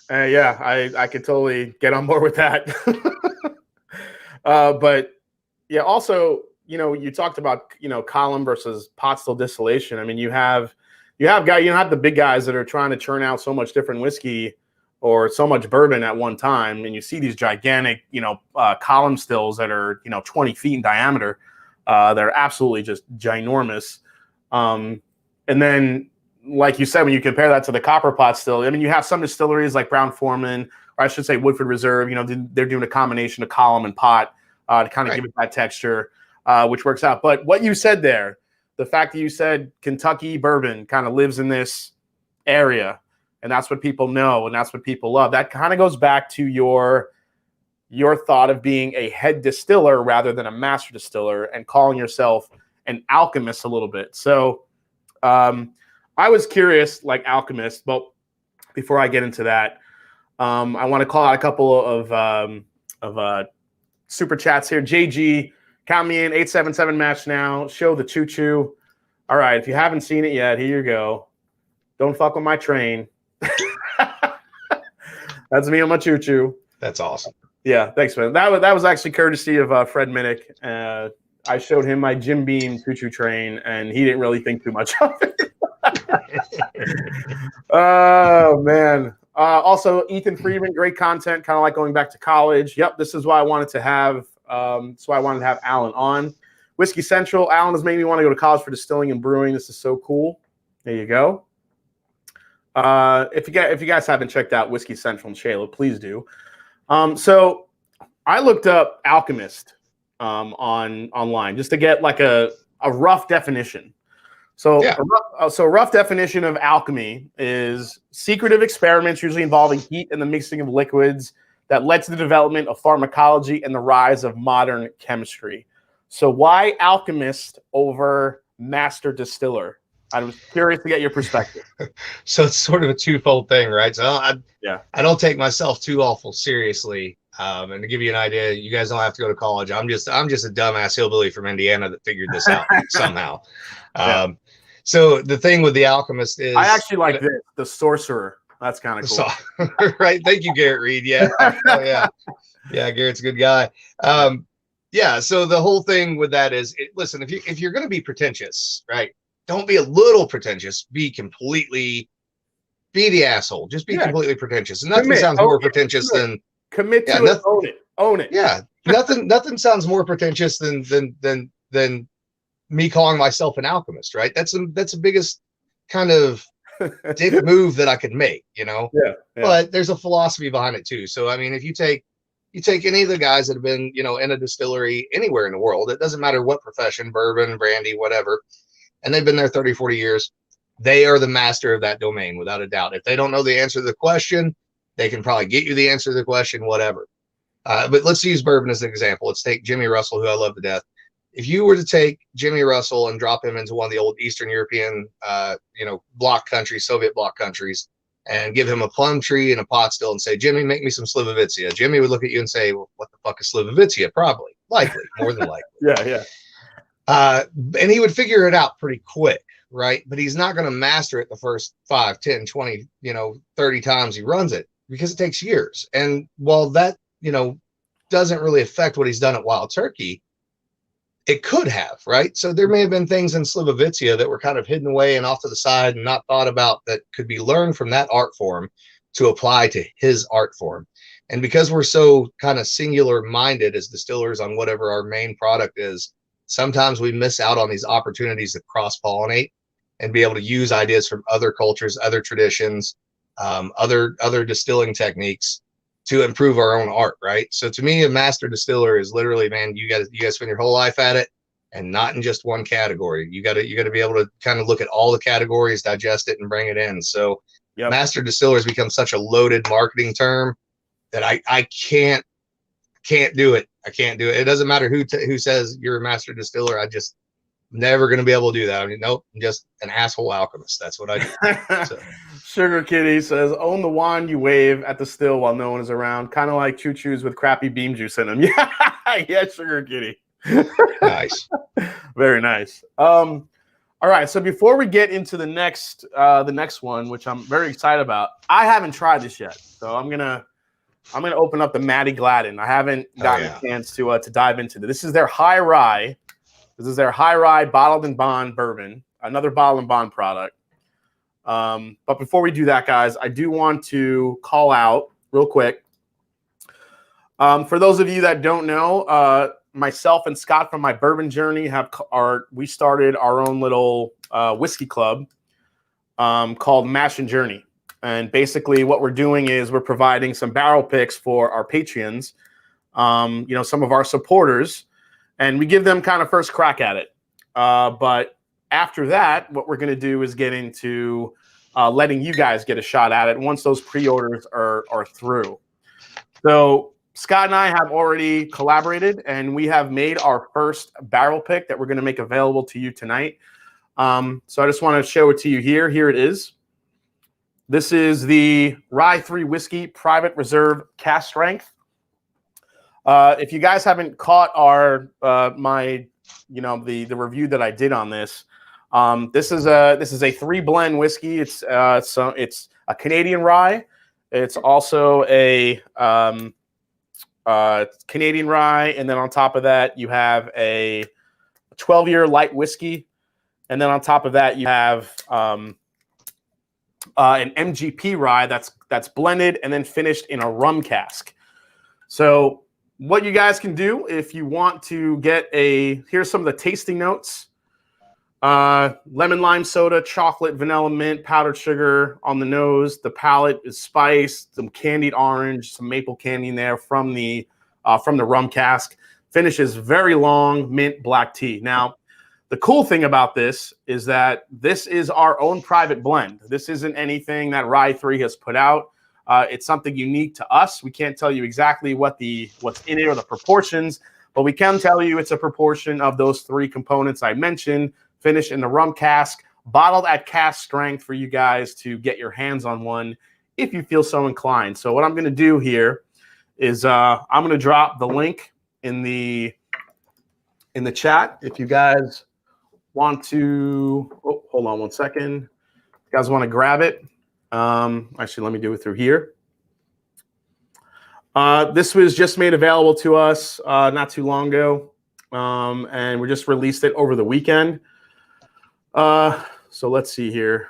Yeah, I could totally get on board with that. But yeah, also, you talked about, column versus pot still distillation. I mean, you have guys, have the big guys that are trying to churn out so much different whiskey or so much bourbon at one time. And you see these gigantic, column stills that are, 20 feet in diameter. They're absolutely just ginormous. And then, like you said, when you compare that to the copper pot still, I mean, you have some distilleries like Brown-Forman, or I should say Woodford Reserve, they're doing a combination of column and pot to kind of give it that texture, which works out. But what you said there, the fact that you said Kentucky bourbon kind of lives in this area, and that's what people know, and that's what people love, that kind of goes back to your thought of being a head distiller rather than a master distiller, and calling yourself an alchemist a little bit. So I was curious, like alchemist, but before I get into that, I want to call out a couple of super chats here. JG, count me in, 877 match now. Show the choo-choo. All right, if you haven't seen it yet, here you go. Don't fuck with my train. That's me on my choo-choo. That's awesome. Yeah, thanks, man. That was actually courtesy of Fred Minnick. I showed him my Jim Beam choo-choo train, and he didn't really think too much of it. Oh, man. Also, Ethan Friedman, great content, kind of like going back to college. Yep, this is why I wanted to have Alan on. Whiskey Central, Alan has made me want to go to college for distilling and brewing. This is so cool. There you go. If you guys haven't checked out Whiskey Central and Shayla, please do. So I looked up alchemist online just to get like a rough definition. So, yeah. A rough definition of alchemy is secretive experiments usually involving heat and the mixing of liquids that led to the development of pharmacology and the rise of modern chemistry. So why alchemist over master distiller? I was curious to get your perspective. So it's sort of a twofold thing, right? So I don't take myself too awful seriously. And to give you an idea, you guys don't have to go to college. I'm just a dumbass hillbilly from Indiana that figured this out somehow. Yeah. So the thing with the alchemist is, I actually like this, the sorcerer. That's kind of cool. So, right. Thank you, Garrett Reed. Yeah. Oh, yeah. Yeah. Garrett's a good guy. Yeah. So the whole thing with that is, listen, if you're going to be pretentious, right, don't be a little pretentious, be the asshole. Just be completely pretentious. And nothing sounds more pretentious than commit to it. Own it. Yeah. Nothing sounds more pretentious than me calling myself an alchemist, right? That's the biggest kind of dick move that I could make, Yeah. But there's a philosophy behind it too. So I mean, if you take any of the guys that have been, in a distillery anywhere in the world, it doesn't matter what profession, bourbon, brandy, whatever, and they've been there 30, 40 years, they are the master of that domain without a doubt. If they don't know the answer to the question, they can probably get you the answer to the question, whatever. But let's use bourbon as an example. Let's take Jimmy Russell, who I love to death. If you were to take Jimmy Russell and drop him into one of the old Eastern European, bloc countries, Soviet bloc countries, and give him a plum tree and a pot still and say, Jimmy, make me some Slivovitsia. Jimmy would look at you and say, well, what the fuck is Slivovitsia? Probably, likely, more than likely. Yeah. And he would figure it out pretty quick, right? But he's not going to master it the first 5, 10, 20, 30 times he runs it, because it takes years. And while that, doesn't really affect what he's done at Wild Turkey, it could have, right? So there may have been things in Slivovitsia that were kind of hidden away and off to the side and not thought about that could be learned from that art form to apply to his art form. And because we're so kind of singular minded as distillers on whatever our main product is, sometimes we miss out on these opportunities to cross-pollinate and be able to use ideas from other cultures, other traditions, other distilling techniques to improve our own art, right? So to me, a master distiller is literally, man, you guys spend your whole life at it, and not in just one category. You got to be able to kind of look at all the categories, digest it, and bring it in. So master distiller has become such a loaded marketing term that I can't do it. I can't do it. It doesn't matter who says you're a master distiller. I just never going to be able to do that. I mean, nope, I'm just an asshole alchemist. That's what I do. So. Sugar Kitty says, own the wand you wave at the still while no one is around. Kind of like choo-choos with crappy beam juice in them. Yeah, Sugar Kitty. Nice. Very nice. All right, so before we get into the next one, which I'm very excited about, I haven't tried this yet. So I'm gonna open up the Maddie Gladden. I haven't gotten a chance to dive into this. This is their high rye. This is their high rye bottled and bond bourbon, another bottled and bond product. But before we do that, guys, I do want to call out real quick. For those of you that don't know, myself and Scott from My Bourbon Journey we started our own little whiskey club called Mash and Journey. And basically what we're doing is we're providing some barrel picks for our Patreons, some of our supporters, and we give them kind of first crack at it. But after that, what we're going to do is get into letting you guys get a shot at it once those pre-orders are through. So Scott and I have already collaborated, and we have made our first barrel pick that we're going to make available to you tonight. So I just want to show it to you here. Here it is. This is the Rye 3 Whiskey Private Reserve Cask Strength. If you guys haven't caught the review that I did on this, this is a 3-blend whiskey. It's a Canadian rye. It's also a Canadian rye, and then on top of that you have a 12-year light whiskey, and then on top of that you have an MGP rye that's blended and then finished in a rum cask. So what you guys can do if you want to get here's some of the tasting notes. Lemon lime soda, chocolate, vanilla, mint, powdered sugar on the nose. The palate is spice, some candied orange, some maple candy in there from the rum cask. Finish is very long, mint black tea. Now, the cool thing about this is that this is our own private blend. This isn't anything that Rye 3 has put out. It's something unique to us. We can't tell you exactly what's in it or the proportions, but we can tell you it's a proportion of those 3 components I mentioned, finished in the rum cask, bottled at cask strength for you guys to get your hands on one if you feel so inclined. So what I'm going to do here is I'm going to drop the link in the chat if you guys want to. Oh, hold on one second. If you guys want to grab it. Actually, let me do it through here. This was just made available to us not too long ago, and we just released it over the weekend. So let's see here.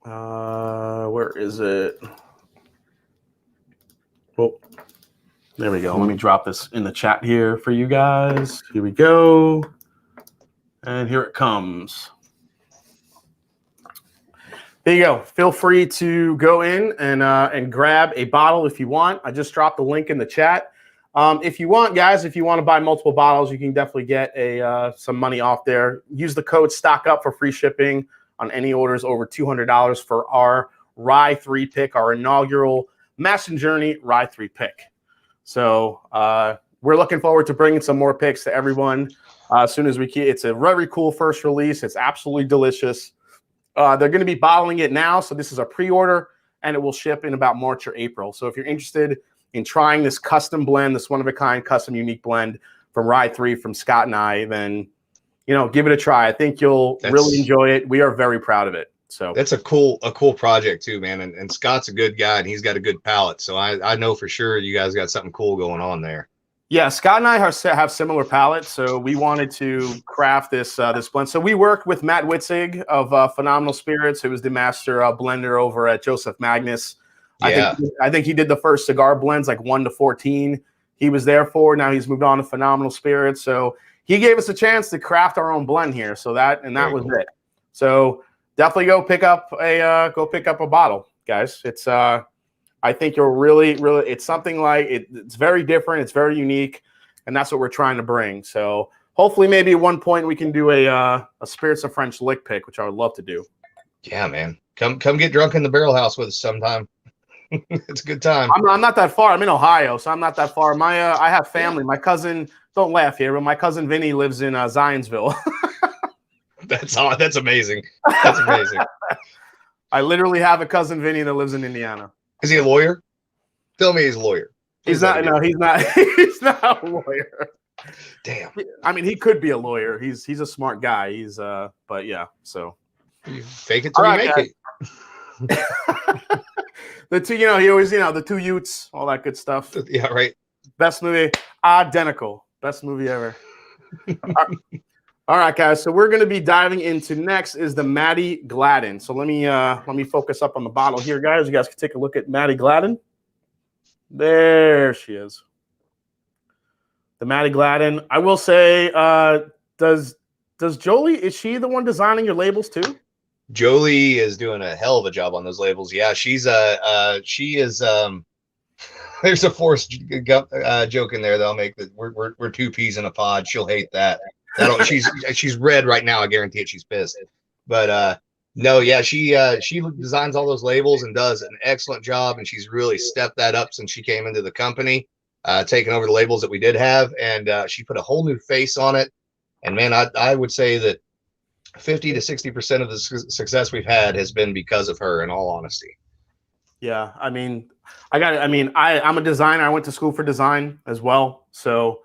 Where is it? Oh, there we go. Let me drop this in the chat here for you guys. Here we go. And here it comes. There you go. Feel free to go in and grab a bottle if you want. I just dropped the link in the chat. If you want, guys, if you want to buy multiple bottles, you can definitely get some money off there. Use the code STOCKUP for free shipping on any orders over $200 for our Rye 3 pick, our inaugural Mash and Journey Rye 3 pick. So we're looking forward to bringing some more picks to everyone as soon as we can. It's a very cool first release. It's absolutely delicious. They're going to be bottling it now. So this is a pre-order, and it will ship in about March or April. So if you're interested in trying this custom blend, this one-of-a-kind custom unique blend from Rye 3 from Scott and I, then, you know, give it a try. I think you'll really enjoy it. We are very proud of it. So that's a cool project too, man. And Scott's a good guy, and he's got a good palate. So I know for sure you guys got something cool going on there. Yeah, Scott and I have similar palates, so we wanted to craft this this blend. So we worked with Matt Witzig of Phenomenal Spirits, who was the master blender over at Joseph Magnus. Yeah. I think he did the first cigar blends, like 1 to 14. He was there for. Now he's moved on to Phenomenal Spirits, so he gave us a chance to craft our own blend here. So that was it. So definitely go pick up a bottle, guys. It's I think you'll really, it's something like it's very different. It's very unique. And that's what we're trying to bring. So hopefully maybe at one point we can do a Spirits of French lick pick, which I would love to do. Yeah, man. Come get drunk in the barrel house with us sometime. It's a good time. I'm not that far. I'm in Ohio, so I'm not that far. I have family. My cousin, don't laugh here, but my cousin Vinny lives in Zionsville. That's amazing. That's amazing. I literally have a cousin Vinny that lives in Indiana. Is he a lawyer? Tell me he's a lawyer. He's not. No, he's not. He's not a lawyer. Damn. I mean, he could be a lawyer. He's a smart guy. He's but yeah. So you fake it till you make it. The two, you know, he always, you know, the two Utes, all that good stuff. Yeah, right. Best movie, identical. Best movie ever. All right, guys. So we're going to be diving into next is the Maddie Gladden. So let me focus up on the bottle here, guys. You guys can take a look at Maddie Gladden. There she is. The Maddie Gladden. I will say, does Jolie, is she the one designing your labels too? Jolie is doing a hell of a job on those labels. Yeah, she is. There's a forced joke in there that I'll make that we're two peas in a pod. She'll hate that. She's red right now. I guarantee it. She's pissed. But no, yeah, she designs all those labels and does an excellent job. And she's really stepped that up since she came into the company, taking over the labels that we did have, and she put a whole new face on it. And man, I would say that 50 to 60% of the success we've had has been because of her. In all honesty. Yeah, I mean, I'm a designer. I went to school for design as well, so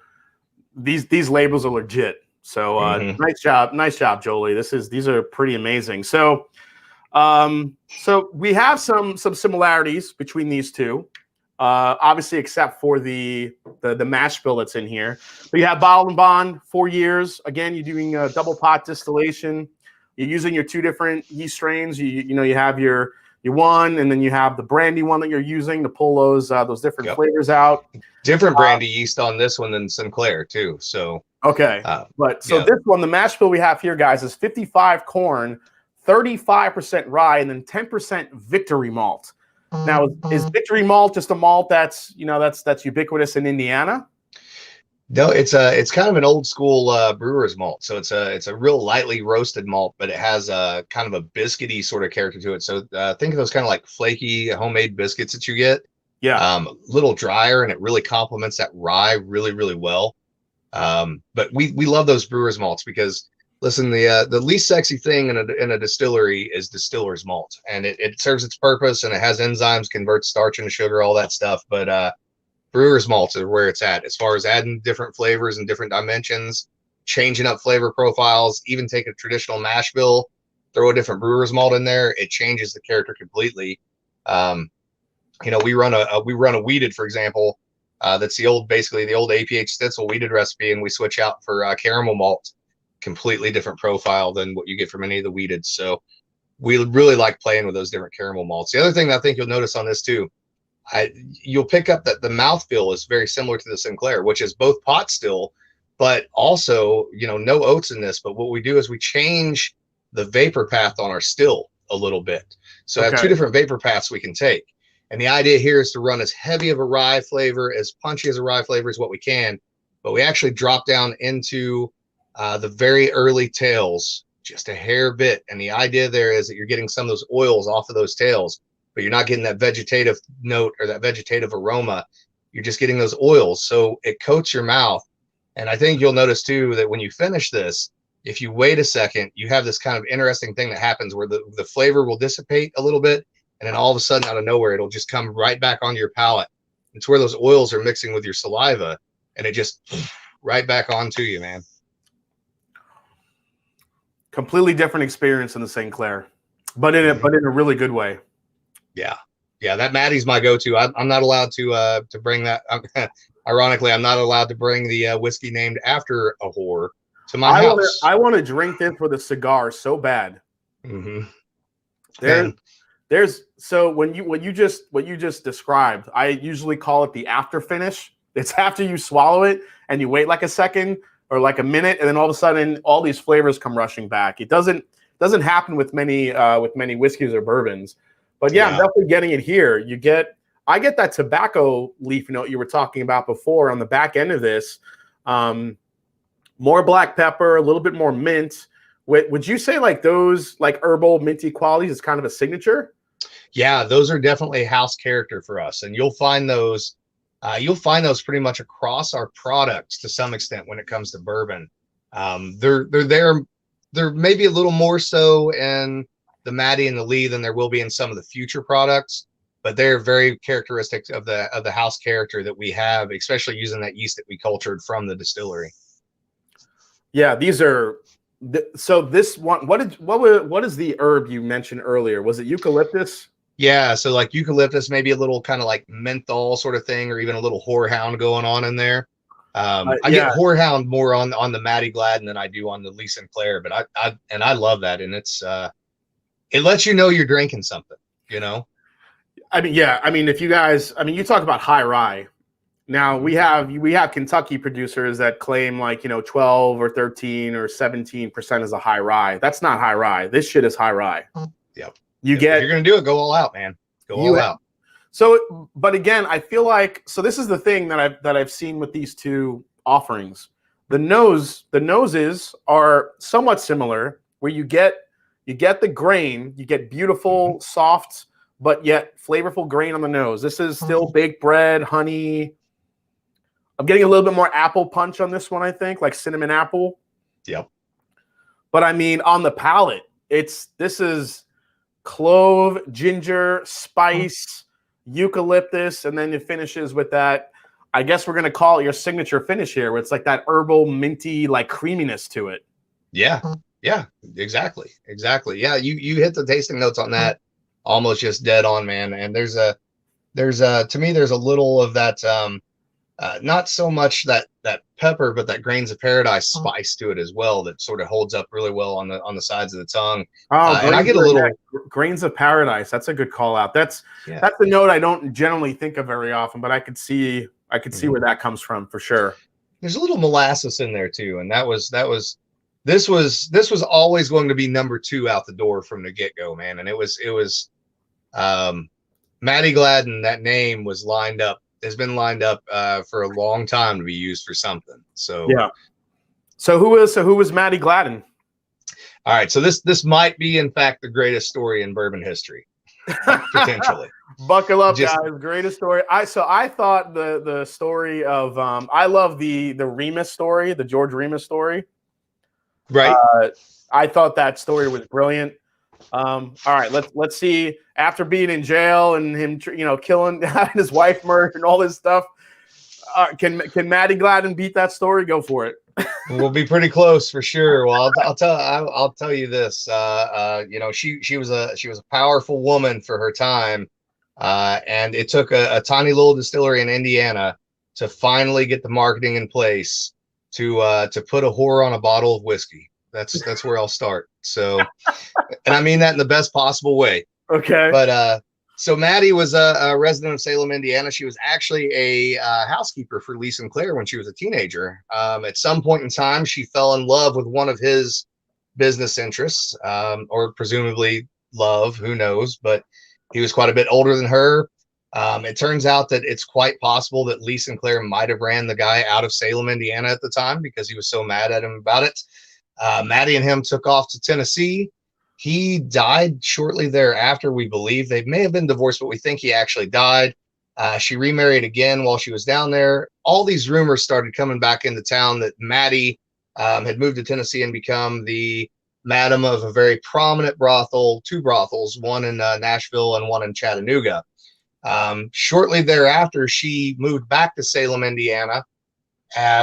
these labels are legit. So nice job, Jolie. These are pretty amazing. So we have some similarities between these two, obviously, except for the mash bill that's in here. But you have bottled and bond, 4 years. Again, you're doing a double pot distillation. You're using your two different yeast strains. You have your one, and then you have the brandy one that you're using to pull those different flavors out. Different brandy yeast on this one than Sinclair too. So okay, this one, the mash bill we have here, guys, is 55 corn, 35% rye, and then 10% Victory malt. Now, is Victory malt just a malt that's ubiquitous in Indiana? No, it's kind of an old school brewer's malt. So it's a real lightly roasted malt, but it has a kind of a biscuity sort of character to it. So think of those kind of like flaky homemade biscuits that you get. Yeah. A little drier, and it really complements that rye really, really well. But we love those brewer's malts because listen, the least sexy thing in a distillery is distiller's malt, and it serves its purpose, and it has enzymes, converts starch into sugar, all that stuff. But brewer's malts are where it's at as far as adding different flavors and different dimensions, changing up flavor profiles. Even take a traditional mash bill, throw a different brewer's malt in there, it changes the character completely. We run a wheated, for example. That's basically the old APH Stitzel wheated recipe, and we switch out for caramel malt. Completely different profile than what you get from any of the wheated. So we really like playing with those different caramel malts. The other thing I think you'll notice on this too, you'll pick up that the mouthfeel is very similar to the Sinclair, which is both pot still, but also, no oats in this. But what we do is we change the vapor path on our still a little bit. So I have two different vapor paths we can take. And the idea here is to run as heavy of a rye flavor, as punchy as a rye flavor as what we can, but we actually drop down into the very early tails, just a hair bit. And the idea there is that you're getting some of those oils off of those tails, but you're not getting that vegetative note or that vegetative aroma. You're just getting those oils. So it coats your mouth. And I think you'll notice too, that when you finish this, if you wait a second, you have this kind of interesting thing that happens where the flavor will dissipate a little bit, and then all of a sudden, out of nowhere, it'll just come right back onto your palate. It's where those oils are mixing with your saliva, and it just right back onto you, man. Completely different experience in the Sinclair, but in a really good way. Yeah, that Maddie's my go-to. I'm not allowed to bring that. Ironically, I'm not allowed to bring the whiskey named after a whore to my house. I want to drink this with a cigar so bad. Mm-hmm. So what you just described, I usually call it the after finish. It's after you swallow it and you wait like a second or like a minute, and then all of a sudden all these flavors come rushing back. It doesn't happen with many whiskeys or bourbons, but yeah, I'm definitely getting it here. I get that tobacco leaf note you were talking about before on the back end of this. More black pepper, a little bit more mint. Would you say like those like herbal minty qualities is kind of a signature? Yeah, those are definitely house character for us, and you'll find those pretty much across our products to some extent when it comes to bourbon. They're maybe a little more so in the Maddie and the Lee than there will be in some of the future products, but they're very characteristic of the house character that we have, especially using that yeast that we cultured from the distillery. Yeah, these are. So this one, what is the herb you mentioned earlier? Was it eucalyptus? Yeah, so like eucalyptus, maybe a little kind of like menthol sort of thing, or even a little horehound going on in there. I get horehound more on the Maddie Gladden than I do on the Lee Sinclair, but I love that, and it's it lets you know you're drinking something, you know. I mean, if you guys, you talk about high rye. Now we have Kentucky producers that claim like 12 or 13 or 17% is a high rye. That's not high rye. This shit is high rye. Yep. If you're gonna do it, go all out, man. Go all out. So, but again, I feel like this is the thing that I've seen with these two offerings. The noses are somewhat similar, where you get the grain, you get beautiful, soft, but yet flavorful grain on the nose. This is still baked bread, honey. I'm getting a little bit more apple punch on this one, I think, like cinnamon apple. Yep. But I mean, on the palate, this is clove, ginger, spice, eucalyptus, and then it finishes with that. I guess we're gonna call it your signature finish here, where it's like that herbal, minty, like creaminess to it. Yeah, exactly. Yeah, you hit the tasting notes on that almost just dead on, man. And there's to me there's a little of that. Not so much that pepper, but that grains of paradise spice to it as well that sort of holds up really well on the sides of the tongue. And I get a little grains of paradise. That's a good call out. That's a note I don't generally think of very often, but I could see where that comes from for sure. There's a little molasses in there too, and this was always going to be number 2 out the door from the get-go, man. And it was Maddie Gladden. That name has been lined up for a long time to be used for something. So yeah. So who was Maddie Gladden? All right, so this might be in fact the greatest story in bourbon history, potentially. Buckle up, guys! Greatest story. I thought the story of I love the Remus story, the George Remus story. Right. I thought that story was brilliant. All right, let's see. After being in jail and him, killing his wife murdered and all this stuff, can Maddie Gladden beat that story? Go for it. We'll be pretty close for sure. Well, I'll tell you this. She was a powerful woman for her time, and it took a tiny little distillery in Indiana to finally get the marketing in place to put a whore on a bottle of whiskey. That's where I'll start. So, and I mean that in the best possible way. Okay. But so Maddie was a resident of Salem, Indiana. She was actually a housekeeper for Lee Sinclair when she was a teenager. At some point in time, she fell in love with one of his business interests, or presumably love, who knows, but he was quite a bit older than her. It turns out that it's quite possible that Lee Sinclair might have ran the guy out of Salem, Indiana at the time because he was so mad at him about it. Maddie and him took off to Tennessee. He died shortly thereafter, we believe. They may have been divorced, but we think he actually died. She remarried again while she was down there. All these rumors started coming back into town that Maddie had moved to Tennessee and become the madam of a very prominent brothel, two brothels, one in Nashville and one in Chattanooga. Shortly thereafter, she moved back to Salem, Indiana,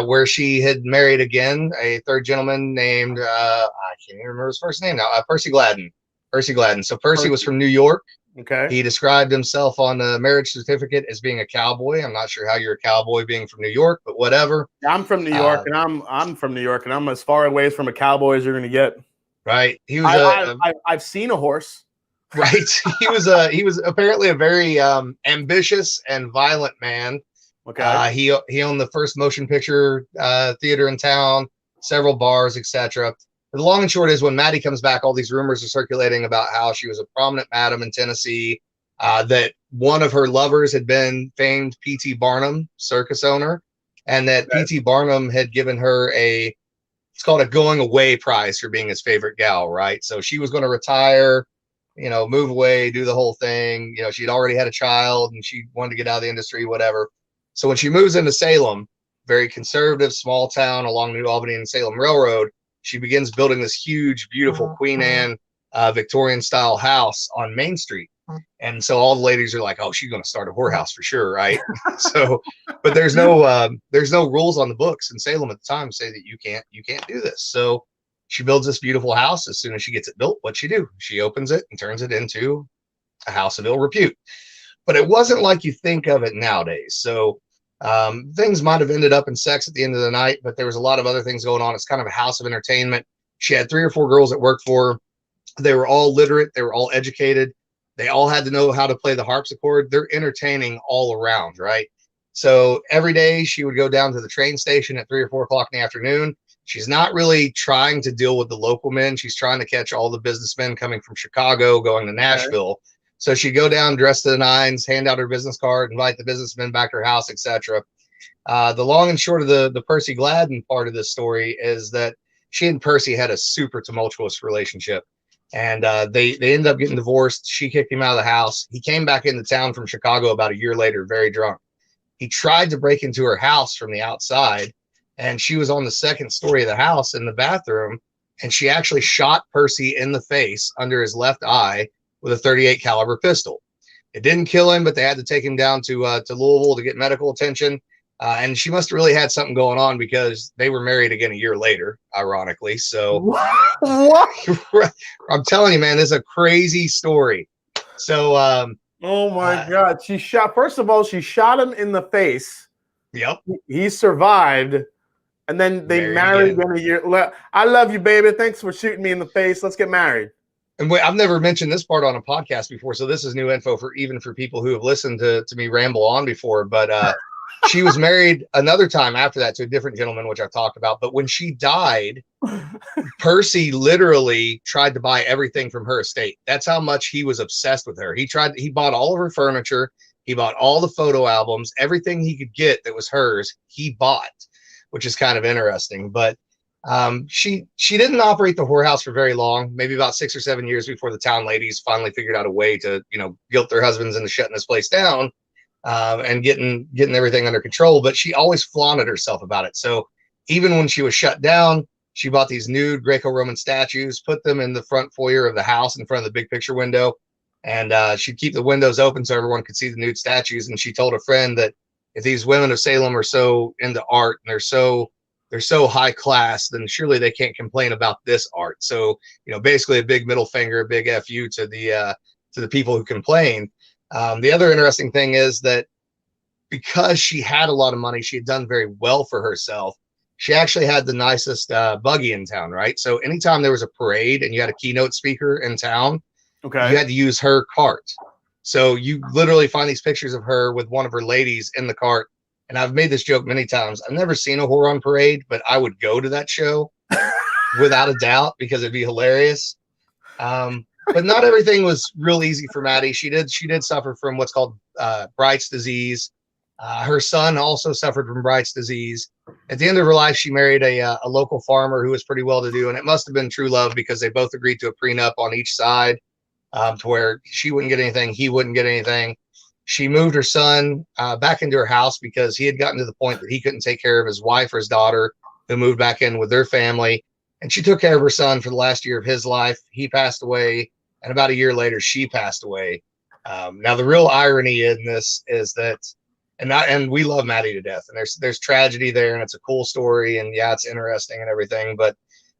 where she had married again a third gentleman named, I can't even remember his first name now, Percy Gladden. Percy Gladden. So Percy was from New York. Okay. He described himself on the marriage certificate as being a cowboy. I'm not sure how you're a cowboy being from New York, but whatever. I'm from New York, and I'm from New York, and I'm as far away from a cowboy as you're going to get. Right. He was. I've seen a horse. Right. He was apparently a very ambitious and violent man. Okay. He owned the first motion picture theater in town, several bars, etc. The long and short is, when Maddie comes back, all these rumors are circulating about how she was a prominent madam in Tennessee, that one of her lovers had been famed P.T. Barnum, circus owner, and that P.T. Barnum had given her it's called a going away prize for being his favorite gal, right? So she was going to retire, move away, do the whole thing. She'd already had a child and she wanted to get out of the industry, whatever. So when she moves into Salem, very conservative, small town along New Albany and Salem Railroad, she begins building this huge, beautiful Queen Anne Victorian style house on Main Street. And so all the ladies are like, oh, she's going to start a whorehouse for sure, right? But there's no rules on the books in Salem at the time say that you can't do this. So she builds this beautiful house. As soon as she gets it built, what'd she do? She opens it and turns it into a house of ill repute. But it wasn't like you think of it nowadays. So things might have ended up in sex at the end of the night, but there was a lot of other things going on. It's kind of a house of entertainment. She had 3 or 4 girls that worked for her. They were all literate. They were all educated. They all had to know how to play the harpsichord. They're entertaining all around, right? So every day she would go down to the train station at 3 or 4 o'clock in the afternoon. She's not really trying to deal with the local men. She's trying to catch all the businessmen coming from Chicago, going to Nashville. Okay. So she'd go down dressed to the nines, hand out her business card, invite the businessmen back to her house, etc. The long and short of the Percy Gladden part of this story is that she and Percy had a super tumultuous relationship. And they ended up getting divorced. She kicked him out of the house. He came back into town from Chicago about a year later, very drunk. He tried to break into her house from the outside, and she was on the second story of the house in the bathroom, and she actually shot Percy in the face under his left eye with a .38 caliber pistol. It didn't kill him, but they had to take him down to Louisville to get medical attention. And she must have really had something going on, because they were married again a year later, ironically. So what? I'm telling you, man, this is a crazy story. So, oh my God. First of all, she shot him in the face. Yep. He survived. And then they married again a year. I love you, baby. Thanks for shooting me in the face. Let's get married. And wait, I've never mentioned this part on a podcast before, so this is new info for people who have listened to me ramble on before. But she was married another time after that to a different gentleman, which I've talked about. But when she died, Percy literally tried to buy everything from her estate. That's how much he was obsessed with her. He bought all of her furniture. He bought all the photo albums, everything he could get that was hers, he bought, which is kind of interesting. But she didn't operate the whorehouse for very long, maybe about 6 or 7 years before the town ladies finally figured out a way to, guilt their husbands into shutting this place down and getting everything under control. But she always flaunted herself about it. So even when she was shut down, she bought these nude Greco-Roman statues, put them in the front foyer of the house in front of the big picture window. And she'd keep the windows open so everyone could see the nude statues. And she told a friend that if these women of Salem are so into art and they're so high class, then surely they can't complain about this art. So, basically a big middle finger, a big FU to the people who complain. The other interesting thing is that because she had a lot of money, she had done very well for herself. She actually had the nicest buggy in town, right? So anytime there was a parade and you had a keynote speaker in town, okay, you had to use her cart. So you literally find these pictures of her with one of her ladies in the cart. And I've made this joke many times. I've never seen a whore on parade, but I would go to that show without a doubt, because it'd be hilarious. But not everything was real easy for Maddie. She did suffer from what's called Bright's disease. Her son also suffered from Bright's disease. At the end of her life, she married a local farmer who was pretty well-to-do, and it must have been true love, because they both agreed to a prenup on each side, to where she wouldn't get anything, he wouldn't get anything. She moved her son back into her house because he had gotten to the point that he couldn't take care of his wife or his daughter. who moved back in with their family, and she took care of her son for the last year of his life. He passed away, and about a year later, she passed away. Now, the real irony in this is that, and we love Maddie to death, and there's tragedy there, and it's a cool story, and yeah, it's interesting and everything, but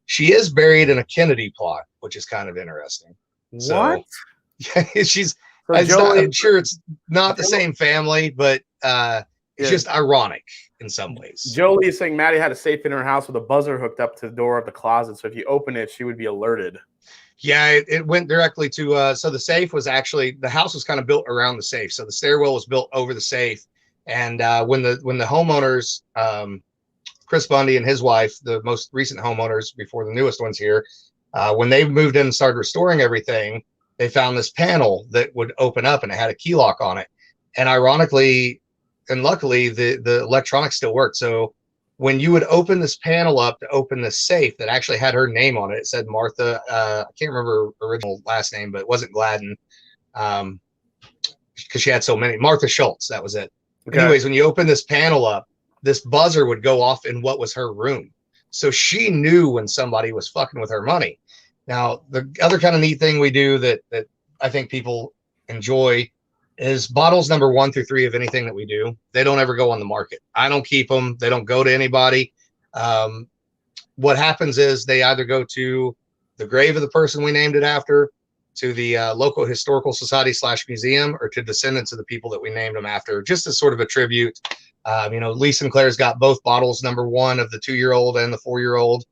she is buried in a Kennedy plot, which is kind of interesting. What? So, I'm sure it's not the same family, but it's just ironic in some ways. Jolie is saying Maddie had a safe in her house with a buzzer hooked up to the door of the closet, so if you open it, she would be alerted. Yeah, it went directly to so the safe was actually, the house was kind of built around the safe, so the stairwell was built over the safe, and when the homeowners, Chris Bundy and his wife, the most recent homeowners before the newest ones here, when they moved in and started restoring everything, they found this panel that would open up and it had a key lock on it. And ironically, and luckily, the electronics still worked. So when you would open this panel up to open this safe that actually had her name on it, it said Martha, I can't remember her original last name, but it wasn't Gladden, because she had so many. Martha Schultz, that was it. Okay. Anyways, when you open this panel up, this buzzer would go off in what was her room. So she knew when somebody was fucking with her money. Now, the other kind of neat thing we do that I think people enjoy is bottles number 1 through 3 of anything that we do. They don't ever go on the market. I don't keep them. They don't go to anybody. What happens is they either go to the grave of the person we named it after, to the local historical society / museum, or to descendants of the people that we named them after, just as sort of a tribute. Lee Sinclair's got both bottles number 1 of the 2-year-old and the 4-year-old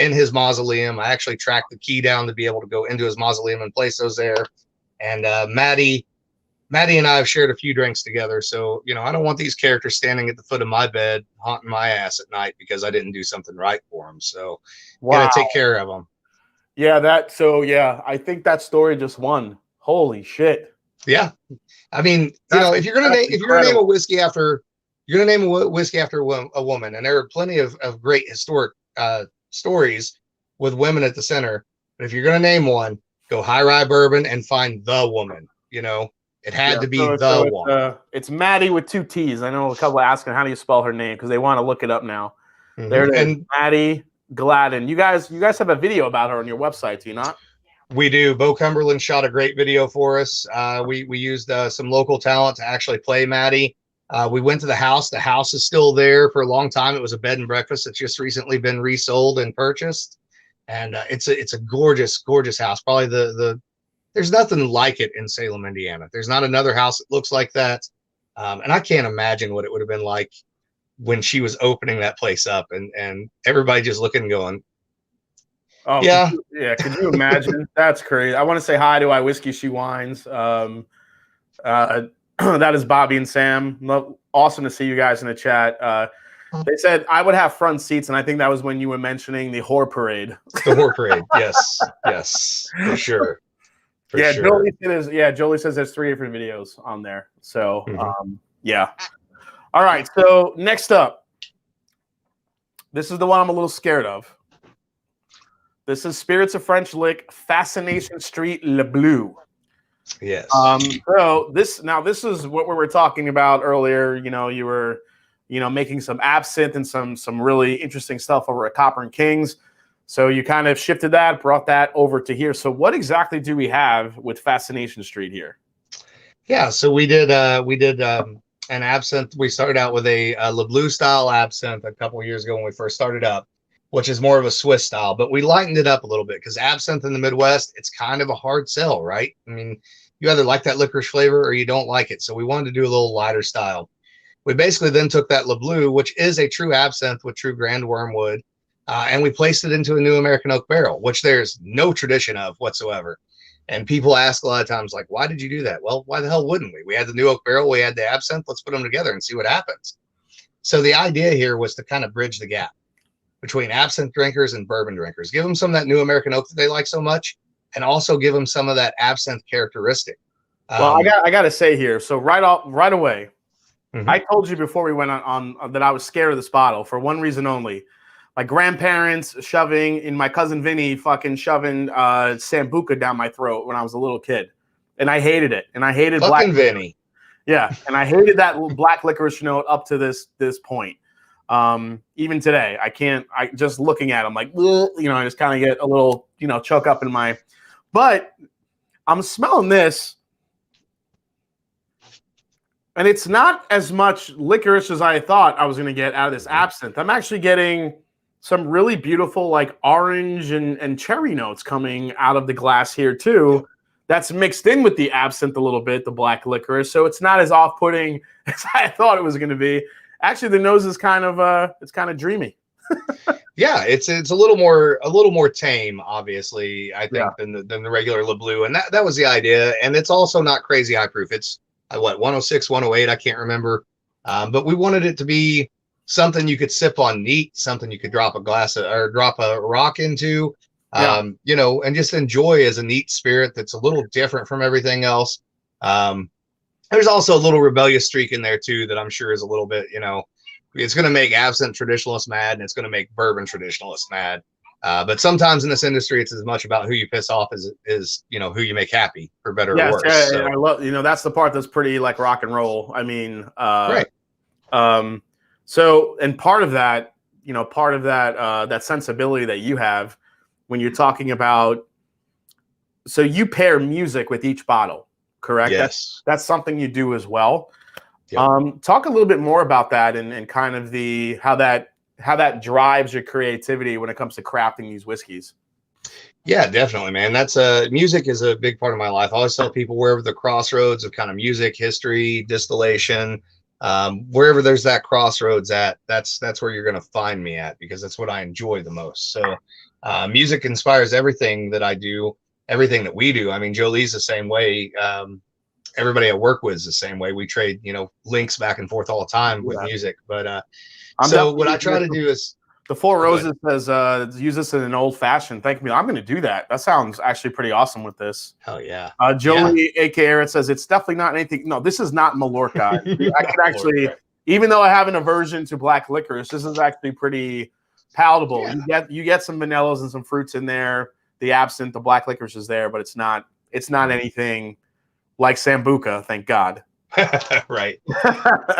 in his mausoleum. I actually tracked the key down to be able to go into his mausoleum and place those there. And Maddie and I have shared a few drinks together. So, I don't want these characters standing at the foot of my bed, haunting my ass at night because I didn't do something right for them. So, gotta take care of them. Yeah, I think that story just won. Holy shit. Yeah. I mean, if you're gonna name a whiskey after, a woman, and there are plenty of great historic stories with women at the center. But if you're gonna name one, go high rye bourbon and find the woman. It had to be the one. It's Maddie with 2 T's. I know a couple asking how do you spell her name because they want to look it up now. Mm-hmm. There it is, Maddie Gladden. You guys have a video about her on your website, do you not? We do. Bo Cumberland shot a great video for us. We used some local talent to actually play Maddie. We went to the house. The house is still there for a long time. It was a bed and breakfast. It's just recently been resold and purchased. And it's a gorgeous, gorgeous house. Probably there's nothing like it in Salem, Indiana. There's not another house that looks like that. And I can't imagine what it would have been like when she was opening that place up and everybody just looking and going, oh, yeah. Could you imagine? That's crazy. I want to say hi to I Whiskey She Wines. That is Bobby and Sam. Awesome to see you guys in the chat. They said I would have front seats, and I think that was when you were mentioning the whore parade. The whore parade. Yes, for sure. Sure. Jolie says there's 3 different videos on there. So, yeah. All right. So next up, this is the one I'm a little scared of. This is Spirits of French Lick, Fascination Street, Le Bleu. Yes. So this is what we were talking about earlier. You were, making some absinthe and some really interesting stuff over at Copper and Kings. So you kind of shifted that, brought that over to here. So what exactly do we have with Fascination Street here? Yeah, so we did an absinthe. We started out with a Le Bleu style absinthe a couple of years ago when we first started up, which is more of a Swiss style, but we lightened it up a little bit because absinthe in the Midwest, it's kind of a hard sell, right? I mean, you either like that licorice flavor or you don't like it. So we wanted to do a little lighter style. We basically then took that Le Bleu, which is a true absinthe with true grand wormwood, and we placed it into a new American oak barrel, which there's no tradition of whatsoever. And people ask a lot of times, like, why did you do that? Well, why the hell wouldn't we? We had the new oak barrel, we had the absinthe, let's put them together and see what happens. So the idea here was to kind of bridge the gap between absinthe drinkers and bourbon drinkers. Give them some of that new American oak that they like so much, and also give them some of that absinthe characteristic. Well, I got to say here, so right away, I told you before we went on that I was scared of this bottle for one reason only. My grandparents shoving, and my cousin Vinny fucking shoving Sambuca down my throat when I was a little kid. And I hated it. And I hated fucking Vinny. Yeah, and I hated that black licorice note up to this point. Even today, I just looking at them like, I just kind of get a little, choke up in my, but I'm smelling this. And it's not as much licorice as I thought I was going to get out of this absinthe. I'm actually getting some really beautiful like orange and cherry notes coming out of the glass here too. That's mixed in with the absinthe a little bit, the black licorice. So it's not as off-putting as I thought it was going to be. Actually, the nose is kind of dreamy. Yeah, it's a little more tame, obviously, I think, than the regular Le Bleu. And that was the idea. And it's also not crazy high proof. It's 106, 108, I can't remember. But we wanted it to be something you could sip on neat, something you could drop a rock into, and just enjoy as a neat spirit that's a little different from everything else. There's also a little rebellious streak in there too that I'm sure is a little bit, it's going to make absinthe traditionalists mad and it's going to make bourbon traditionalists mad. But sometimes in this industry, it's as much about who you piss off as who you make happy, for better or worse. Yeah, so. I love, that's the part that's pretty like rock and roll. I mean, right. So, and part of that, that sensibility that you have when you're talking about, so you pair music with each bottle, correct? Yes. That's something you do as well. Yep. Talk a little bit more about that and kind of how that drives your creativity when it comes to crafting these whiskeys. Yeah, definitely, man. That's music is a big part of my life. I always tell people wherever the crossroads of kind of music, history, distillation, wherever there's that crossroads that's where you're going to find me at, because that's what I enjoy the most. So music inspires everything that I do, everything that we do. I mean, Jolie's the same way. Everybody I work with is the same way. We trade, links back and forth all the time with music. But so what I try to do is the Four Roses says use this in an old fashioned. Thank me. I'm going to do that. That sounds actually pretty awesome with this. Hell yeah. Jolie, aka it says it's definitely not anything. No, this is not Mallorca. I can actually, even though I have an aversion to black licorice, this is actually pretty palatable. Yeah. You get some vanillas and some fruits in there. The absinthe, the black licorice is there, but it's not anything like Sambuca, thank God. Right.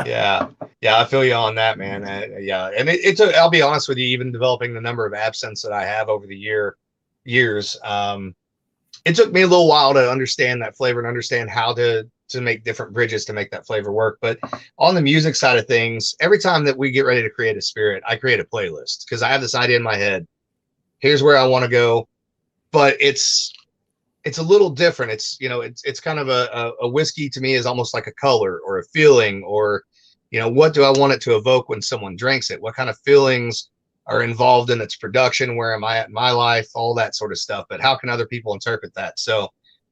Yeah, I feel you on that, man. And it took, I'll be honest with you, even developing the number of absinthes that I have over the years, it took me a little while to understand that flavor and understand how to make different bridges to make that flavor work. But on the music side of things, every time that we get ready to create a spirit, I create a playlist because I have this idea in my head. Here's where I want to go, but it's a little different. It's kind of a whiskey to me is almost like a color or a feeling, or, what do I want it to evoke when someone drinks it? What kind of feelings are involved in its production? Where am I at in my life? All that sort of stuff. But how can other people interpret that? So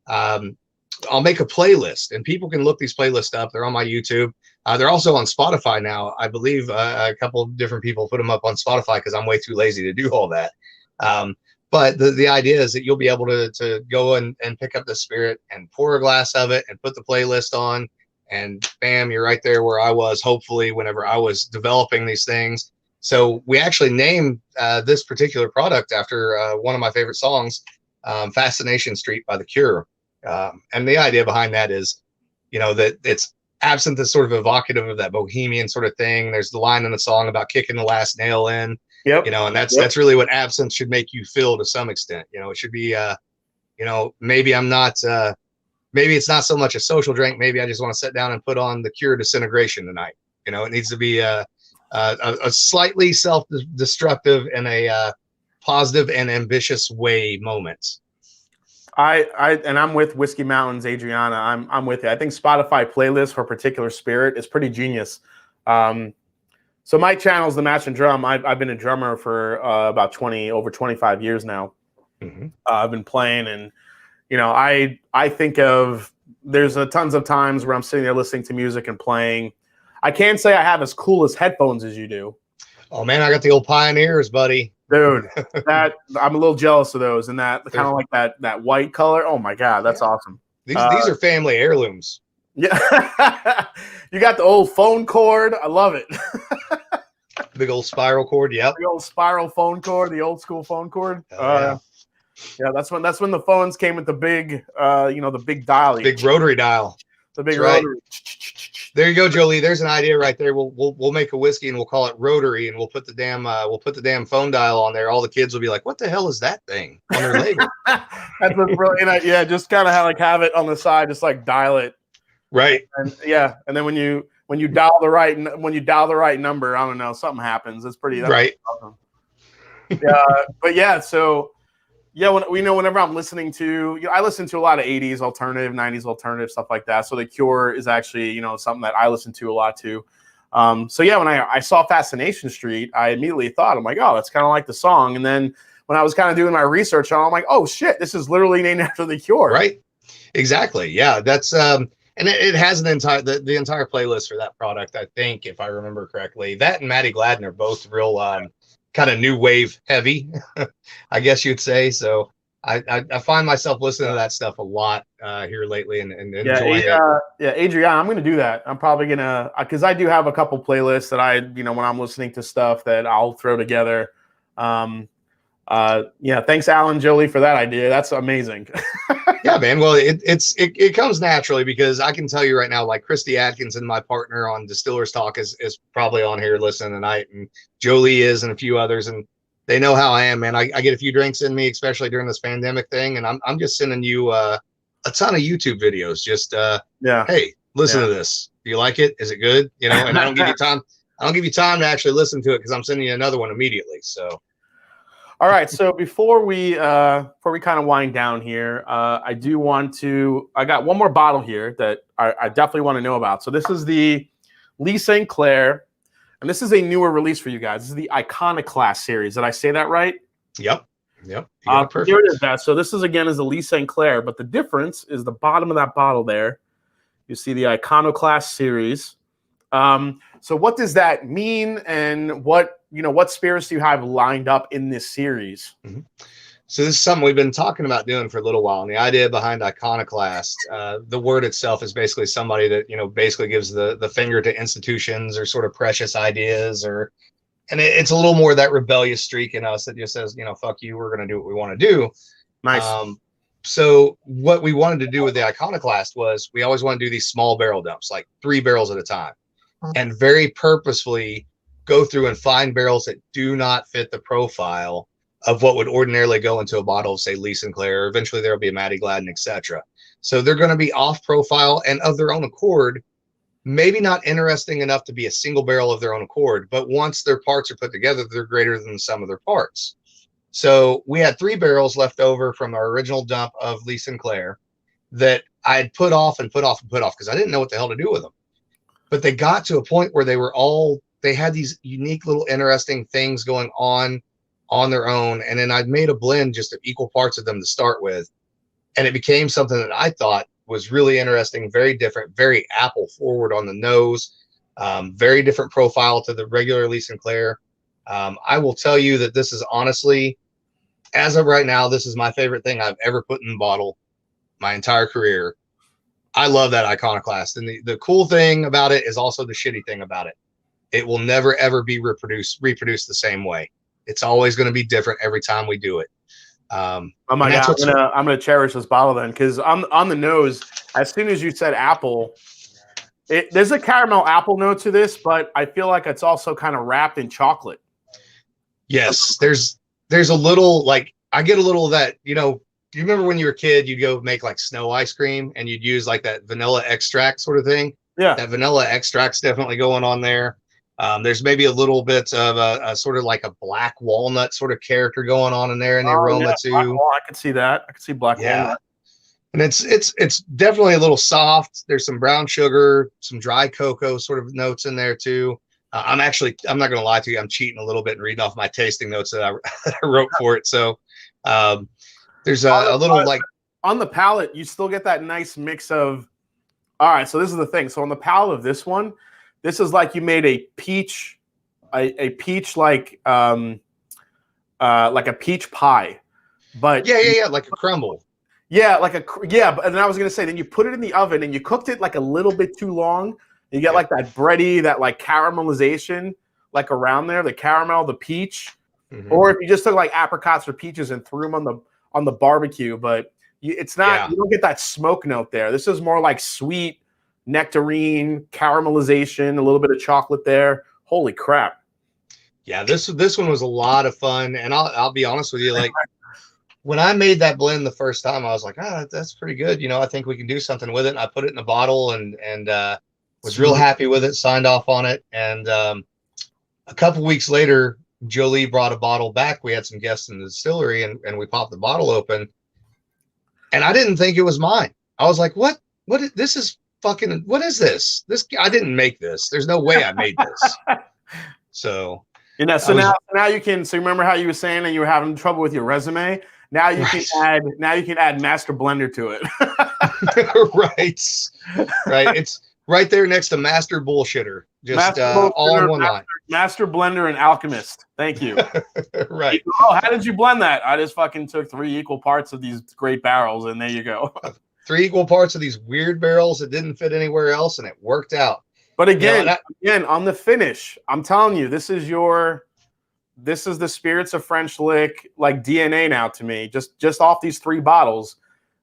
I'll make a playlist and people can look these playlists up. They're on my YouTube. They're also on Spotify now. I believe a couple of different people put them up on Spotify because I'm way too lazy to do all that. But the idea is that you'll be able to go and pick up the spirit and pour a glass of it and put the playlist on, and bam, you're right there where I was, hopefully, whenever I was developing these things. So we actually named this particular product after one of my favorite songs, Fascination Street by The Cure. And the idea behind that is, that it's absinthe is sort of evocative of that bohemian sort of thing. There's the line in the song about kicking the last nail in. Yep. And that's really what absinthe should make you feel to some extent. It should be, maybe maybe it's not so much a social drink. Maybe I just want to sit down and put on The Cure Disintegration tonight. It needs to be a slightly self-destructive and a positive and ambitious way moment. I'm with Whiskey Mountains, Adriana. I'm with you. I think Spotify playlist for a particular spirit is pretty genius. So my channel is The Mash and Drum. I've been a drummer for about over 25 years now. Mm-hmm. I've been playing, and I think of there's tons of times where I'm sitting there listening to music and playing. I can't say I have as cool as headphones as you do. Oh man, I got the old Pioneers, buddy. Dude, that I'm a little jealous of those, and that kind of like that white color. Oh my God, that's awesome. These are family heirlooms. Yeah, you got the old phone cord. I love it. Big old spiral cord. Yep. The old spiral phone cord, the old school phone cord. Yeah, that's when the phones came with the big, the big dial. Big rotary dial. The big rotary. There you go, Jolie. There's an idea right there. We'll make a whiskey and we'll call it Rotary, and we'll put the damn phone dial on there. All the kids will be like, "What the hell is that thing on their label?" That's a brilliant idea. Yeah, just kind of have it on the side, just like dial it. Right. And yeah, and then when you dial the right number, I don't know, something happens. It's pretty right. Awesome. Yeah, but yeah, so yeah, whenever I'm listening to, I listen to a lot of 80s alternative, 90s alternative, stuff like that. So The Cure is actually, something that I listen to a lot too. So yeah, when I saw Fascination Street, I immediately thought, I'm like, oh, that's kind of like the song. And then when I was kind of doing my research on it, I'm like, oh shit, this is literally named after The Cure. Right. Exactly. Yeah. That's and it has the entire playlist for that product, I think, if I remember correctly. That and Maddie Gladden are both real kind of new wave heavy, I guess you'd say. So I find myself listening to that stuff a lot here lately and enjoying it. Yeah, Adrian, I'm going to do that. I'm probably going to, because I do have a couple playlists that I, when I'm listening to stuff that I'll throw together. Yeah, thanks, Alan, Jolie, for that idea. That's amazing. Yeah, man. Well, it comes naturally because I can tell you right now, like Christy Atkinson, my partner on Distillers Talk, is probably on here listening tonight, and Jolie is, and a few others, and they know how I am, man. I get a few drinks in me, especially during this pandemic thing, and I'm just sending you a ton of YouTube videos. Just hey, listen to this. Do you like it? Is it good? And I don't give you time. I don't give you time to actually listen to it because I'm sending you another one immediately. So. All right, so before we kind of wind down here, I got one more bottle here that I definitely want to know about. So this is the Lee St. Clair, and this is a newer release for you guys. This is the Iconoclast series. Did I say that right? Yep. Perfect. Here it is, that. So this is the Lee St. Clair, but the difference is the bottom of that bottle there. You see the Iconoclast series. So what does that mean, and what spirits do you have lined up in this series? Mm-hmm. So this is something we've been talking about doing for a little while. And the idea behind Iconoclast, the word itself is basically somebody that, basically gives the finger to institutions or sort of precious ideas, and it's a little more of that rebellious streak in us that just says, fuck you, we're going to do what we want to do. Nice. So what we wanted to do with the Iconoclast was we always want to do these small barrel dumps, like 3 barrels at a time, and very purposefully go through and find barrels that do not fit the profile of what would ordinarily go into a bottle of, say, Lee Sinclair, or eventually there'll be a Maddie Gladden, etc. So they're going to be off profile and of their own accord, maybe not interesting enough to be a single barrel of their own accord, but once their parts are put together, they're greater than the sum of their parts. So we had 3 barrels left over from our original dump of Lee Sinclair that I had put off because I didn't know what the hell to do with them. But they got to a point where they had these unique little interesting things going on their own. And then I'd made a blend just of equal parts of them to start with. And it became something that I thought was really interesting, very different, very apple forward on the nose, very different profile to the regular Lee Sinclair. I will tell you that this is honestly, as of right now, this is my favorite thing I've ever put in a bottle my entire career. I love that Iconoclast. And the cool thing about it is also the shitty thing about it. It will never, ever be reproduced the same way. It's always going to be different every time we do it. Oh my God, I'm gonna cherish this bottle then, because on the nose, as soon as you said apple, there's a caramel apple note to this, but I feel like it's also kind of wrapped in chocolate. Yes, there's a little, like, I get a little of that, do you remember when you were a kid, you'd go make like snow ice cream and you'd use like that vanilla extract sort of thing? Yeah. That vanilla extract's definitely going on there. There's maybe a little bit of a sort of like a black walnut sort of character going on in there in the aroma too. I could see that. I could see black walnut. And it's definitely a little soft. There's some brown sugar, some dry cocoa sort of notes in there too. I'm not going to lie to you. I'm cheating a little bit and reading off my tasting notes that I wrote for it. So there's a little like on the palate, you still get that nice mix of. All right, so this is the thing. So on the palate of this one, this is like you made a peach like a peach pie, but yeah, like a crumble. Yeah, and then I was gonna say, then you put it in the oven and you cooked it like a little bit too long. And you get like that bready, that like caramelization, like around there, the caramel, the peach, or if you just took like apricots or peaches and threw them on the barbecue, but it's not. You don't get that smoke note there. This is more like sweet, nectarine, caramelization, a little bit of chocolate there. Holy crap. Yeah, this one was a lot of fun. And I'll be honest with you, like when I made that blend the first time, I was like, that's pretty good. You know, I think we can do something with it. And I put it in a bottle and was real happy with it, signed off on it. And a couple weeks later, Jolie brought a bottle back. We had some guests in the distillery and we popped the bottle open. And I didn't think it was mine. I was like, what is this? I didn't make this. There's no way I made this. So, now you can, so remember how you were saying that you were having trouble with your resume? Now you can add master blender to it. Right. It's right there next to master bullshitter. Just all in one line. Master blender and alchemist. Thank you. Right. Oh, how did you blend that? I just fucking took 3 equal parts of these great barrels and there you go. 3 equal parts of these weird barrels that didn't fit anywhere else and it worked out. But again, on the finish, I'm telling you, this is the Spirits of French Lick like DNA now to me. Just off these 3 bottles,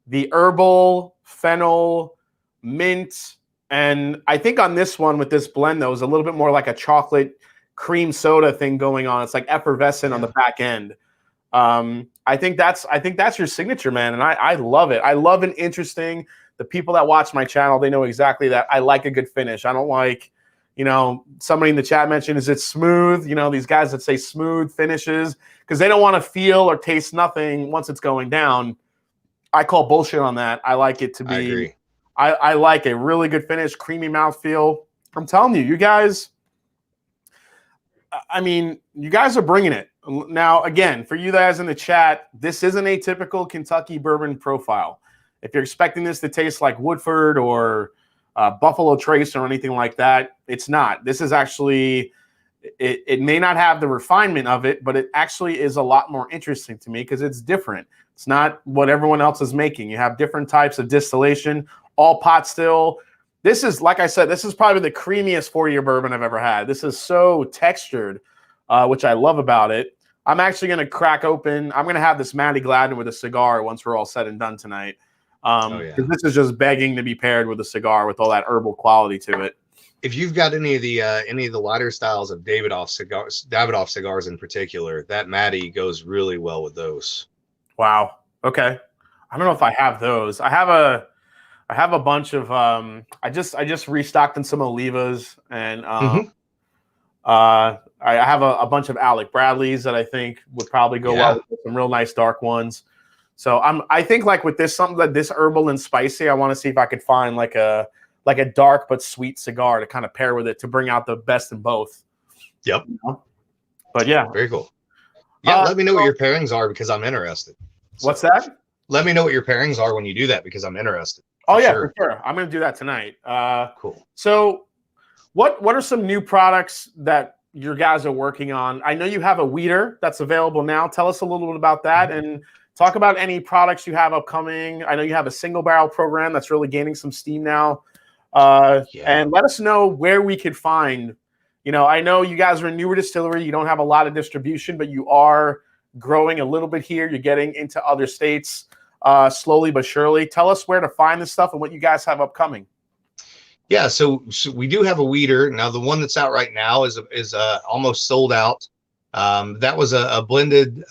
the herbal, fennel, mint, and I think on this one with this blend though, is a little bit more like a chocolate cream soda thing going on. It's like effervescent on the back end. I think that's your signature, man, and I love it. I love an interesting. The people that watch my channel, they know exactly that I like a good finish. I don't like, somebody in the chat mentioned, is it smooth? These guys that say smooth finishes because they don't want to feel or taste nothing once it's going down. I call bullshit on that. I like it to be. I agree. I like a really good finish, creamy mouthfeel. I'm telling you, you guys. I mean, you guys are bringing it. Now, again, for you guys in the chat, this isn't a typical Kentucky bourbon profile. If you're expecting this to taste like Woodford or Buffalo Trace or anything like that, it's not. This is actually, it may not have the refinement of it, but it actually is a lot more interesting to me because it's different. It's not what everyone else is making. You have different types of distillation, all pot still. This is, like I said, this is probably the creamiest 4-year bourbon I've ever had. This is so textured, which I love about it. I'm actually going to crack open. I'm going to have this Maddie Gladden with a cigar once we're all said and done tonight. Because this is just begging to be paired with a cigar with all that herbal quality to it. If you've got any of the lighter styles of Davidoff cigars in particular, that Maddie goes really well with those. Wow. Okay. I don't know if I have those. I have a bunch of I just restocked in some Olivas and I have a bunch of Alec Bradleys that I think would probably go well with some real nice dark ones. So I think like with this, something like this herbal and spicy, I want to see if I could find like a dark but sweet cigar to kind of pair with it to bring out the best in both. Yep. But yeah. Very cool. Yeah, let me know what your pairings are because I'm interested. What's that? Let me know what your pairings are when you do that because I'm interested. Oh yeah, for sure. I'm going to do that tonight. Cool. So what are some new products that your guys are working on? I know you have a weeder that's available now. Tell us a little bit about that and talk about any products you have upcoming. I know you have a single barrel program that's really gaining some steam now. And let us know where we could find, I know you guys are a newer distillery. You don't have a lot of distribution, but you are growing a little bit here. You're getting into other states slowly but surely. Tell us where to find this stuff and what you guys have upcoming. Yeah, so we do have a weeder. Now, the one that's out right now is almost sold out. That was a blended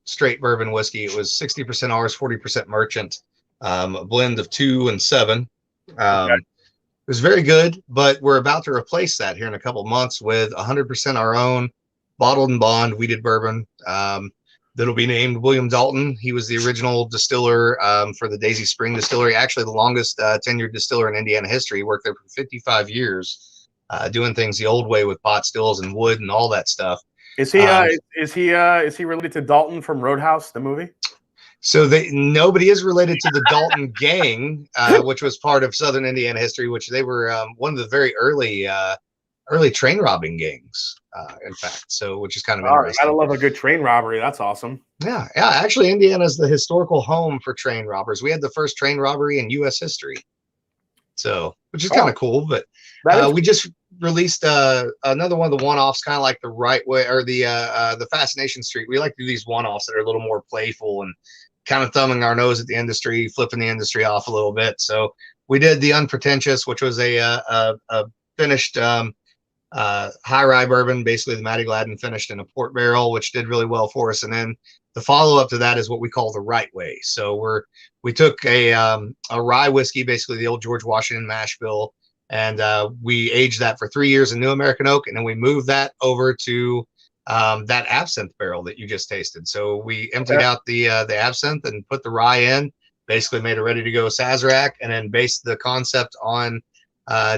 straight bourbon whiskey. It was 60% ours, 40% merchant, a blend of 2 and 7. It was very good, but we're about to replace that here in a couple months with 100% our own bottled and bond wheated bourbon. That'll be named William Dalton. He was the original distiller for the Daisy Spring Distillery, actually the longest tenured distiller in Indiana history. He worked there for 55 years, doing things the old way with pot stills and wood and all that stuff. Is he related to Dalton from Roadhouse, the movie? So nobody is related to the Dalton gang, which was part of Southern Indiana history, which they were one of the very early train robbing gangs, in fact. So, which is kind of interesting. I love a good train robbery. That's awesome. Yeah. Actually, Indiana is the historical home for train robbers. We had the first train robbery in U.S. history. So, which is kind of cool. But we just released another one of the one-offs, kind of like the Right Way or the Fascination Street. We like to do these one-offs that are a little more playful and kind of thumbing our nose at the industry, flipping the industry off a little bit. So we did the Unpretentious, which was a finished high rye bourbon, basically the Maddie Gladden finished in a port barrel, which did really well for us. And then the follow up to that is what we call the right way. So we took a rye whiskey, basically the old George Washington mash bill, and we aged that for 3 years in new American oak, and then we moved that over to that absinthe barrel that you just tasted. So we emptied out the absinthe and put the rye in, basically made a ready to go Sazerac, and then based the concept on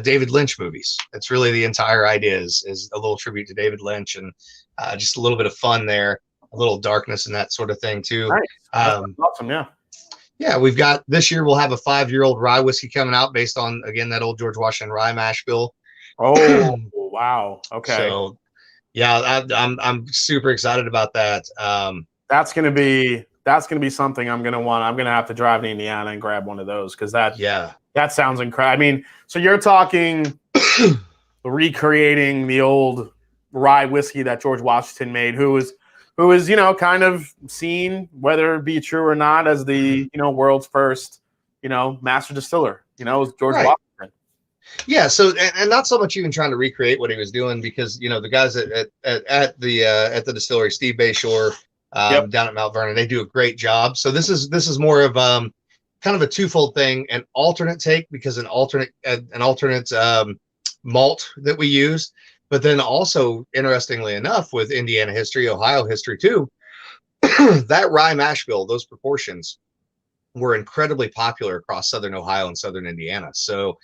David Lynch movies. It's really the entire idea is a little tribute to David Lynch, and just a little bit of fun there, a little darkness and that sort of thing too. Nice. Awesome. Yeah. Yeah, we've got this year we'll have a 5-year-old rye whiskey coming out based on, again, that old George Washington rye mash bill. Oh, wow. Okay. So yeah, I'm super excited about that. That's gonna be something I'm gonna have to drive to Indiana and grab one of those, because that sounds incredible. I mean, so you're talking recreating the old rye whiskey that George Washington made, who is kind of seen, whether it be true or not, as the world's first master distiller. Was George Washington. Yeah, so and not so much even trying to recreate what he was doing, because the guys at the distillery, Steve Bayshore, down at Mount Vernon, they do a great job. So this is more of kind of a twofold thing: an alternate take, because an alternate malt that we use, but then also, interestingly enough, with Indiana history, Ohio history too, that rye mash bill, those proportions were incredibly popular across southern Ohio and southern Indiana. So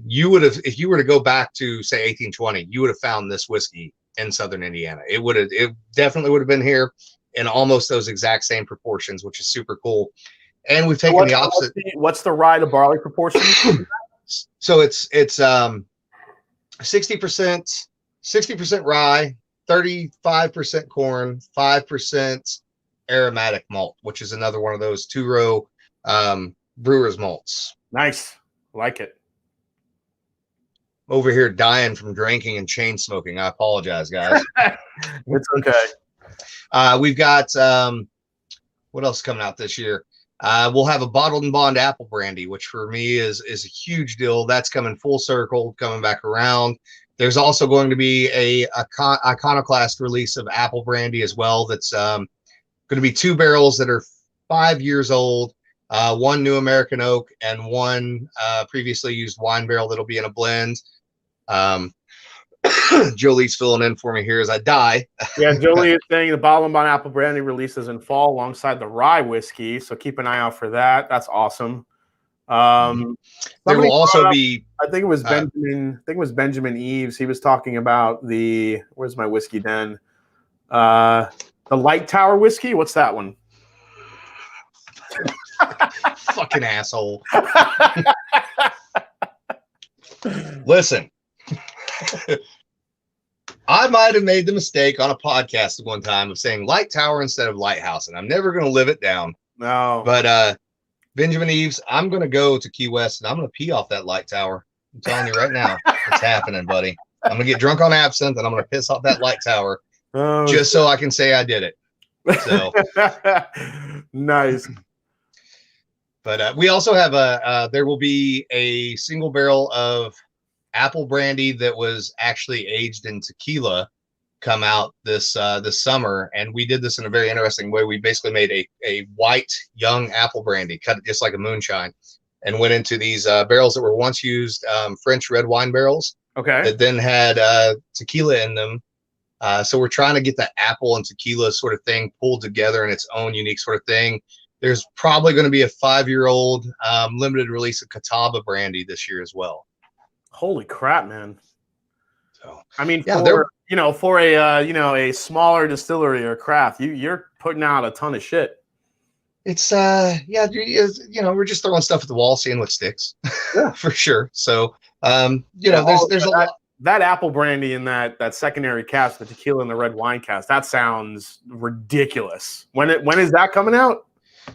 you would have, if you were to go back to say 1820, you would have found this whiskey in southern Indiana. It definitely would have been here in almost those exact same proportions, which is super cool. And we've taken the opposite. What's the rye to barley proportion? So it's 60% rye, 35% corn, 5% aromatic malt, which is another one of those 2-row brewer's malts. Nice. Like it. Over here dying from drinking and chain smoking. I apologize, guys. It's okay. We've got what else coming out this year? We'll have a bottled and bond apple brandy, which for me is a huge deal. That's coming full circle, coming back around. There's also going to be a iconoclast release of apple brandy as well. That's going to be 2 barrels that are 5 years old, 1 new American oak and 1 previously used wine barrel that'll be in a blend. Jolie's filling in for me here as I die. Yeah, Jolie is saying the bottled and bond apple brandy releases in fall alongside the rye whiskey, so keep an eye out for that. That's awesome. There will also be, I think it was Benjamin Eves. He was talking about where's my whiskey den? The Light Tower whiskey. What's that one? Fucking asshole. Listen, I might have made the mistake on a podcast at one time of saying Light Tower instead of Lighthouse, and I'm never going to live it down. No. But Benjamin Eves, I'm going to go to Key West, and I'm going to pee off that Light Tower. I'm telling you right now, it's happening, buddy. I'm going to get drunk on absinthe, and I'm going to piss off that Light Tower just so I can say I did it. So nice. But we also have there will be a single barrel of apple brandy that was actually aged in tequila come out this summer, and we did this in a very interesting way. We basically made a white young apple brandy, cut it just like a moonshine, and went into these barrels that were once used French red wine barrels. Okay. That then had tequila in them. So we're trying to get that apple and tequila sort of thing pulled together in its own unique sort of thing. There's probably going to be a 5-year-old limited release of Catawba brandy this year as well. Holy crap, man! So I mean, yeah, for a smaller distillery or craft, you're putting out a ton of shit. It's we're just throwing stuff at the wall, seeing what sticks. Yeah, for sure. So there's a lot. That apple brandy in that secondary cask, the tequila and the red wine cask, that sounds ridiculous. When is that coming out?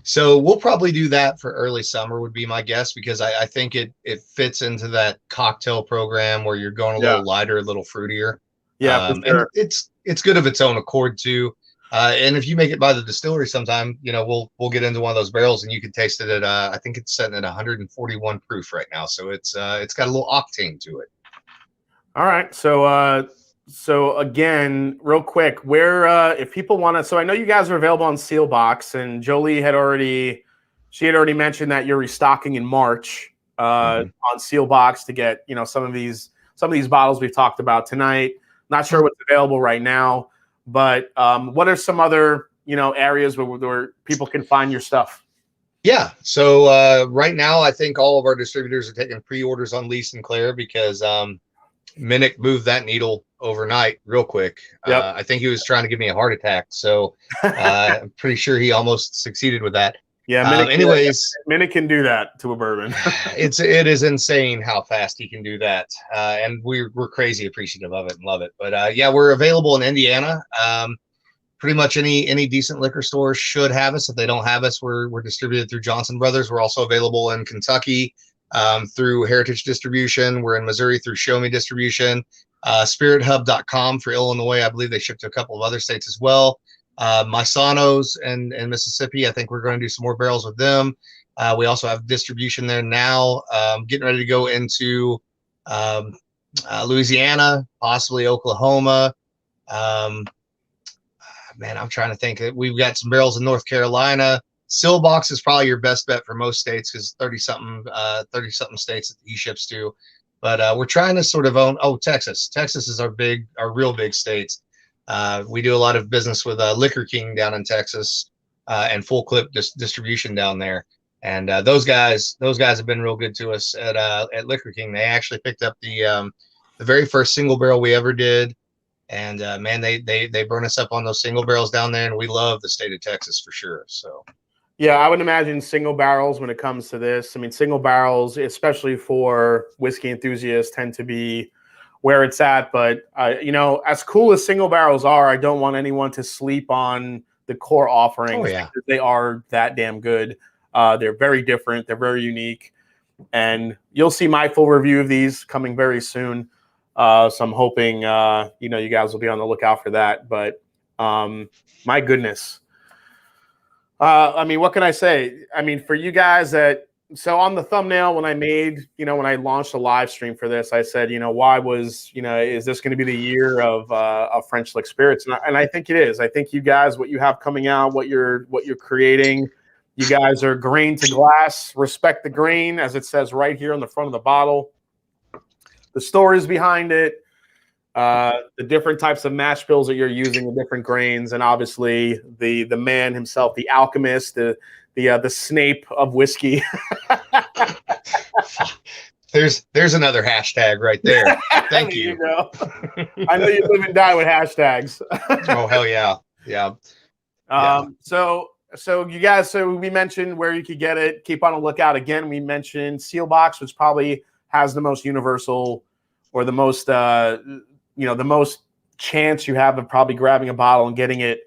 So we'll probably do that for early summer would be my guess, because I think it fits into that cocktail program where you're going a little lighter, a little fruitier. Yeah, for sure. And it's good of its own accord too. And if you make it by the distillery sometime, we'll get into one of those barrels and you can taste it at I think it's sitting at 141 proof right now. So it's got a little octane to it. All right. So again, real quick, where if people want to, so I know you guys are available on Sealbox, and Jolie had already mentioned that you're restocking in March on Sealbox to get some of these bottles we've talked about tonight. Not sure what's available right now, but what are some other areas where people can find your stuff? Yeah. So right now, I think all of our distributors are taking pre-orders on Lee Sinclair because Minnick moved that needle overnight real quick. Yep. I think he was trying to give me a heart attack. So I'm pretty sure he almost succeeded with that. Yeah. Minnick can do that to a bourbon. It is insane how fast he can do that. And we're crazy appreciative of it and love it. But yeah, we're available in Indiana. Pretty much any decent liquor store should have us. If they don't have us, we're distributed through Johnson Brothers. We're also available in Kentucky through Heritage Distribution. We're in Missouri through Show Me Distribution. SpiritHub.com for Illinois. I believe they ship to a couple of other states as well. Misanos and Mississippi. I think we're going to do some more barrels with them. We also have distribution there now. Getting ready to go into Louisiana, possibly Oklahoma. Man, I'm trying to think. We've got some barrels in North Carolina. Sealbox is probably your best bet for most states because 30-something states that he ships to. But we're trying to sort of own. Oh, Texas. Texas is our real big states. We do a lot of business with Liquor King down in Texas and Full Clip distribution down there. And those guys have been real good to us at Liquor King. They actually picked up the very first single barrel we ever did. And man, they burn us up on those single barrels down there, and we love the state of Texas for sure. So, yeah, I would imagine single barrels when it comes to this. I mean, single barrels, especially for whiskey enthusiasts, tend to be where it's at. But as cool as single barrels are, I don't want anyone to sleep on the core offerings. Oh, yeah. Because they are that damn good. They're very different. They're very unique, and you'll see my full review of these coming very soon. So I'm hoping, you guys will be on the lookout for that. But my goodness. I mean, what can I say? I mean, for you guys so on the thumbnail, when I launched a live stream for this, I said, is this going to be the year of French Lick Spirits? And I think it is. I think you guys, what you have coming out, what you're creating, you guys are grain to glass, respect the grain, as it says right here on the front of the bottle. The stories behind it, the different types of mash bills that you're using, the different grains, and obviously the man himself, the alchemist, the Snape of whiskey. There's another hashtag right there. Thank you. I know you live and die with hashtags. Oh hell yeah, yeah. So you guys, so we mentioned where you could get it. Keep on a lookout. Again, we mentioned Sealbox, which probably has the most universal, or the most the most chance you have of probably grabbing a bottle and getting it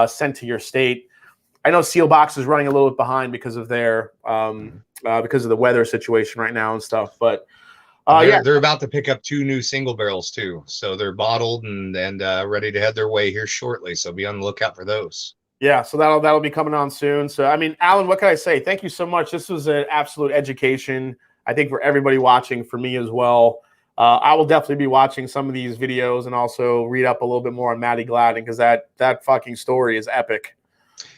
sent to your state. I know Sealbox is running a little bit behind because of their because of the weather situation right now and stuff. But they're about to pick up 2 new single barrels too, so they're bottled and ready to head their way here shortly. So be on the lookout for those. Yeah, so that'll be coming on soon. So I mean, Alan, what can I say? Thank you so much. This was an absolute education, I think, for everybody watching, for me as well. I will definitely be watching some of these videos and also read up a little bit more on Maddie Gladden, because that fucking story is epic.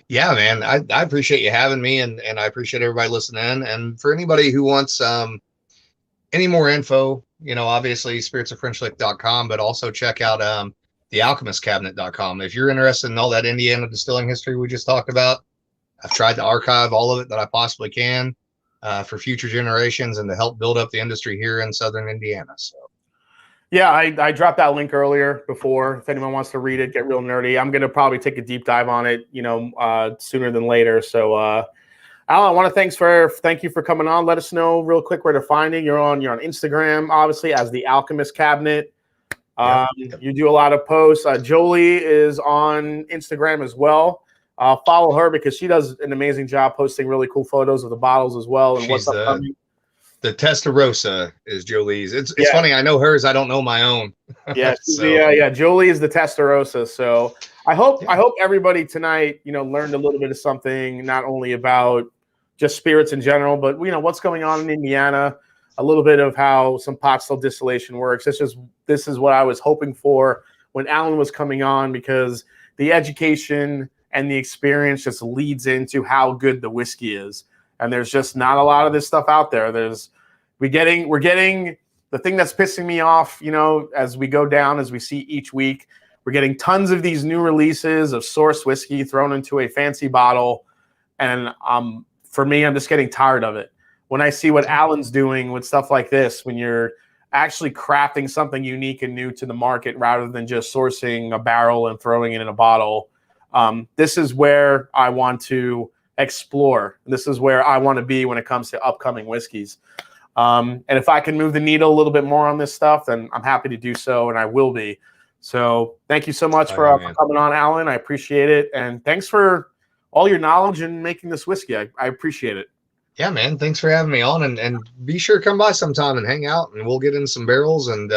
Yeah, man, I appreciate you having me, and I appreciate everybody listening. And for anybody who wants any more info, obviously spiritsofFrenchlick.com, but also check out thealchemistcabinet.com. If you're interested in all that Indiana distilling history we just talked about, I've tried to archive all of it that I possibly can for future generations and to help build up the industry here in Southern Indiana. So, yeah, I dropped that link earlier before. If anyone wants to read it, get real nerdy. I'm going to probably take a deep dive on it, sooner than later. So, Alan, I want to thank you for coming on. Let us know real quick where to find it. You're on Instagram, obviously, as the Alchemist Cabinet. You do a lot of posts. Jolie is on Instagram as well. Follow her because she does an amazing job posting really cool photos of the bottles as well. And what's upcoming. The Testarossa is Jolie's. It's funny. I know hers. I don't know my own. Yeah, Jolie is the Testarossa. So I hope everybody tonight, learned a little bit of something, not only about just spirits in general, but what's going on in Indiana, a little bit of how some pot still distillation works. This is what I was hoping for when Alan was coming on, because the education and the experience just leads into how good the whiskey is. And there's just not a lot of this stuff out there. We're getting the thing that's pissing me off, as we go down, as we see each week, we're getting tons of these new releases of source whiskey thrown into a fancy bottle. And for me, I'm just getting tired of it. When I see what Alan's doing with stuff like this, when you're actually crafting something unique and new to the market rather than just sourcing a barrel and throwing it in a bottle, this is where I want to explore. This is where I want to be when it comes to upcoming whiskeys. And if I can move the needle a little bit more on this stuff, then I'm happy to do so, and I will be. So thank you so much for coming on, Alan. I appreciate it. And thanks for all your knowledge and making this whiskey. I appreciate it. Yeah, man. Thanks for having me on, and be sure to come by sometime and hang out, and we'll get in some barrels and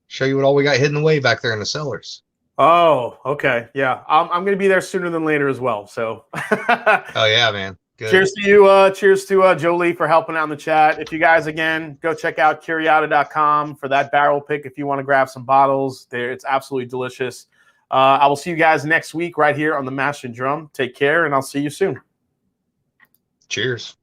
show you what all we got hidden away back there in the cellars. Oh, okay. Yeah. I'm going to be there sooner than later as well. So oh yeah, man. Good. Cheers to you. Cheers to Jolie for helping out in the chat. If you guys, again, go check out Curiata.com for that barrel pick. If you want to grab some bottles there, it's absolutely delicious. I will see you guys next week right here on the Mash and Drum. Take care, and I'll see you soon. Cheers.